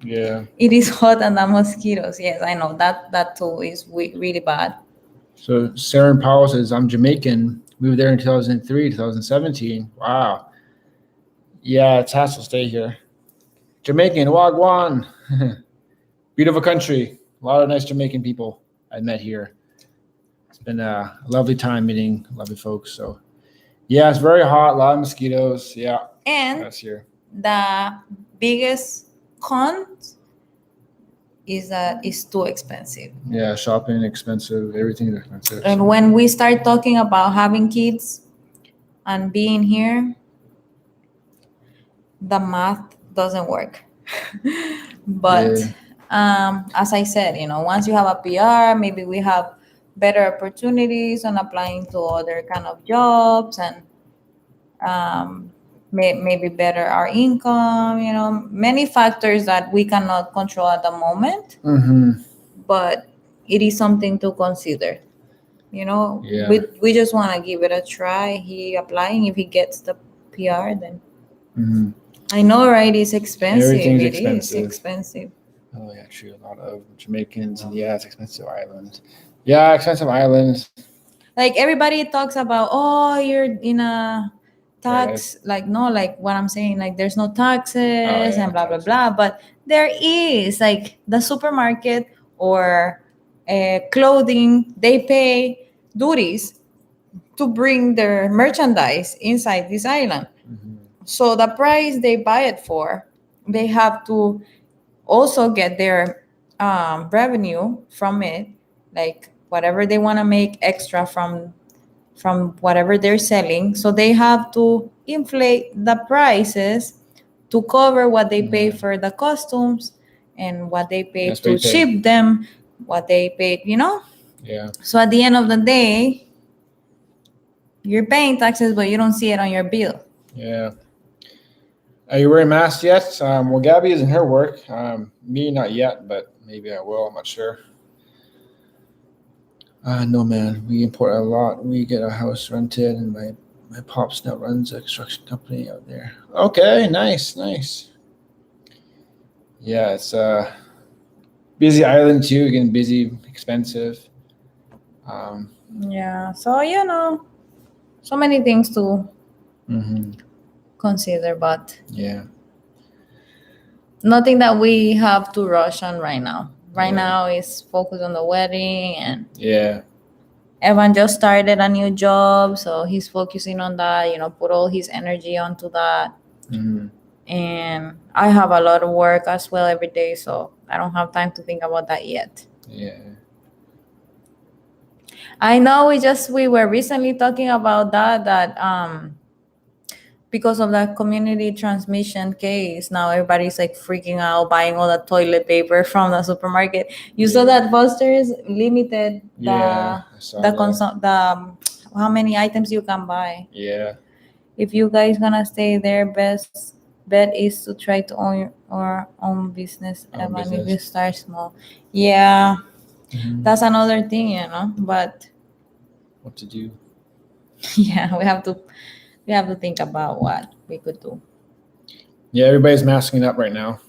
Yeah. It is hot and the mosquitoes. Yes, I know that too is really bad. So Saren Powell says, I'm Jamaican. Moved there in 2003, 2017. Wow. Yeah, it's hassle. Stay here. Jamaican, Wagwan. Beautiful country. A lot of nice Jamaican people I met here. It's been a lovely time meeting lovely folks. So yeah, it's very hot. A lot of mosquitoes. Yeah. And That's here. The biggest con is that it's too expensive. Yeah, shopping expensive. Everything is expensive. And when we start talking about having kids and being here, the math doesn't work. But as I said, once you have a PR, maybe we have better opportunities on applying to other kind of jobs, and maybe better our income, many factors that we cannot control at the moment. But it is something to consider. Yeah. We just want to give it a try. He applying, if he gets the PR, then I know, right? It's expensive. Everything's It expensive. is expensive. Oh yeah, true. A lot of Jamaicans, and yeah, it's expensive island. Yeah, expensive islands. Like everybody talks about, oh, you're in a tax, like no, like what I'm saying, like there's no taxes and blah blah blah. But there is, like the supermarket or clothing, they pay duties to bring their merchandise inside this island. So the price they buy it for, they have to also get their revenue from it, like whatever they want to make extra from whatever they're selling. So they have to inflate the prices to cover what they pay for the costumes and what they pay to ship them, what they paid, Yeah. So at the end of the day, you're paying taxes, but you don't see it on your bill. Yeah. Are you wearing masks yet? Well, Gabby is in her work. Me, not yet, but maybe I will. I'm not sure. No, man. We import a lot. We get a house rented, and my pops now runs a construction company out there. Okay, nice. Yeah, it's a busy island too. Getting busy, expensive. Yeah. So so many things to consider, but yeah, nothing that we have to rush on right now. Right now is focused on the wedding, and Evan just started a new job, so he's focusing on that, put all his energy onto that. And I have a lot of work as well every day, so I don't have time to think about that yet. Yeah. I know we were recently talking about that because of that community transmission case, now everybody's like freaking out, buying all the toilet paper from the supermarket. You saw that Foster's limited Yeah, I saw the how many items you can buy. Yeah. If you guys gonna stay there, best bet is to try to own your own business, Own even if you business. start small. Yeah, Mhm. that's another thing, you know. But What to do? yeah, we have to think about what we could do. Yeah, everybody's masking up right now.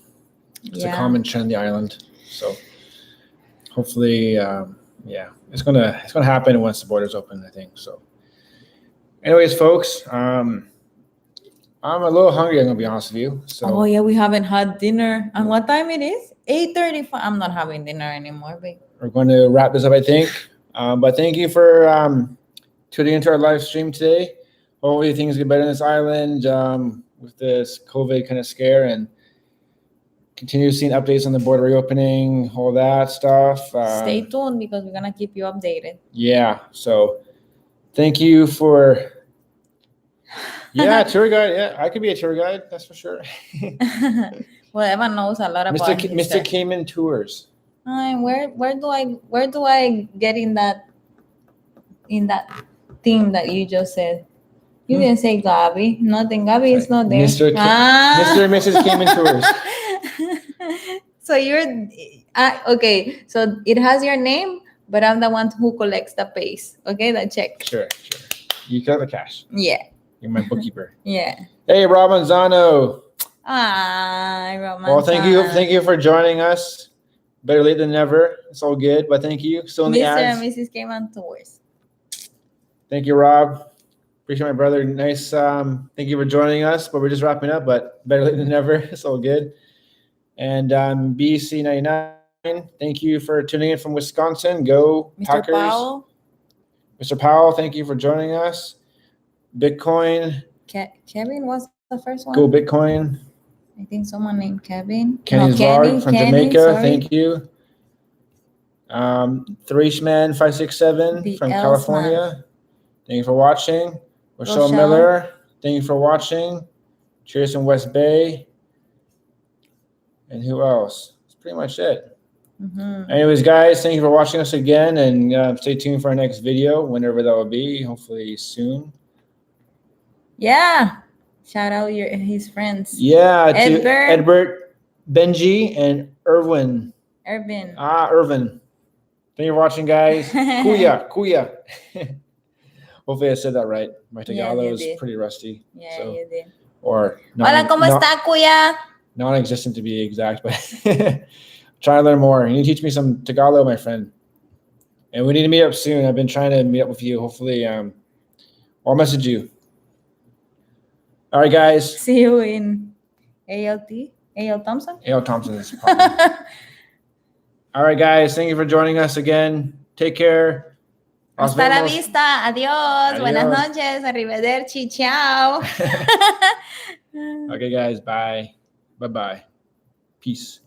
It's a Yeah. common trend on the island. So hopefully, it's gonna happen once the borders open, I think. So, anyways, folks, I'm a little hungry. I'm gonna be honest with you. So Oh yeah, we haven't had dinner. And what time it is? 8:35. I'm not having dinner anymore, babe. we're going to wrap this up, I think. But thank you for tuning into our live stream today. Hopefully things get better in this island with this COVID kind of scare, and continue seeing updates on the border reopening, all that stuff. Stay tuned because we're gonna keep you updated. Yeah. So thank you for. Yeah, tour guide. Yeah, I could be a tour guide. That's for sure. Well, Evan knows a lot about Mr. Cayman Tours. Where do I get in that thing that you just said? You didn't say Gabi. Nothing. Gabi is not there. Mr. and Mrs. Cayman Tours. So you're okay. So it has your name, but I'm the one who collects the pays. Okay, the check. Sure. You got the cash. Yeah. You're my bookkeeper. Yeah. Hey, Rob Manzano. Roman. Well, thank you for joining us. Better late than never. It's all good, but thank you. Still in the Mr. ads. and Mrs. Cayman Tours. Thank you, Rob. Appreciate my brother. Nice. Thank you for joining us. But we're just wrapping up. But better late than never. It's all good. And BC99. Thank you for tuning in from Wisconsin. Go Mr. Packers. Powell. Mr. Powell, thank you for joining us. Bitcoin. Kevin was the first one. Go Bitcoin. I think someone named Kevin. Kenny's Vlog from Jamaica. Sorry. Thank you. Threshman 567 from California. Thank you for watching. Rochelle Miller. Thank you for watching. Cheers from West Bay. And who else? That's pretty much it. Mm-hmm. Anyways, guys, thank you for watching us again, and stay tuned for our next video, whenever that will be. Hopefully soon. Yeah. Shout out his friends. Yeah, to Edbert, Benji, and Irvin. Irvin. Irvin. Thank you for watching, guys. Kuya. Hopefully I said that right. My Tagalog is pretty rusty. Yeah, you did. Or Hola, ¿cómo está, Kuya? Non-existent to be exact, but try to learn more. You need to teach me some Tagalog, my friend. And we need to meet up soon. I've been trying to meet up with you. Hopefully, I'll message you. All right, guys. See you in AL Thompson? AL Thompson is All right, guys. Thank you for joining us again. Take care. Hasta la vista. Adiós. Buenas noches. Arrivederci. Ciao. Okay, guys. Bye. Bye-bye. Peace.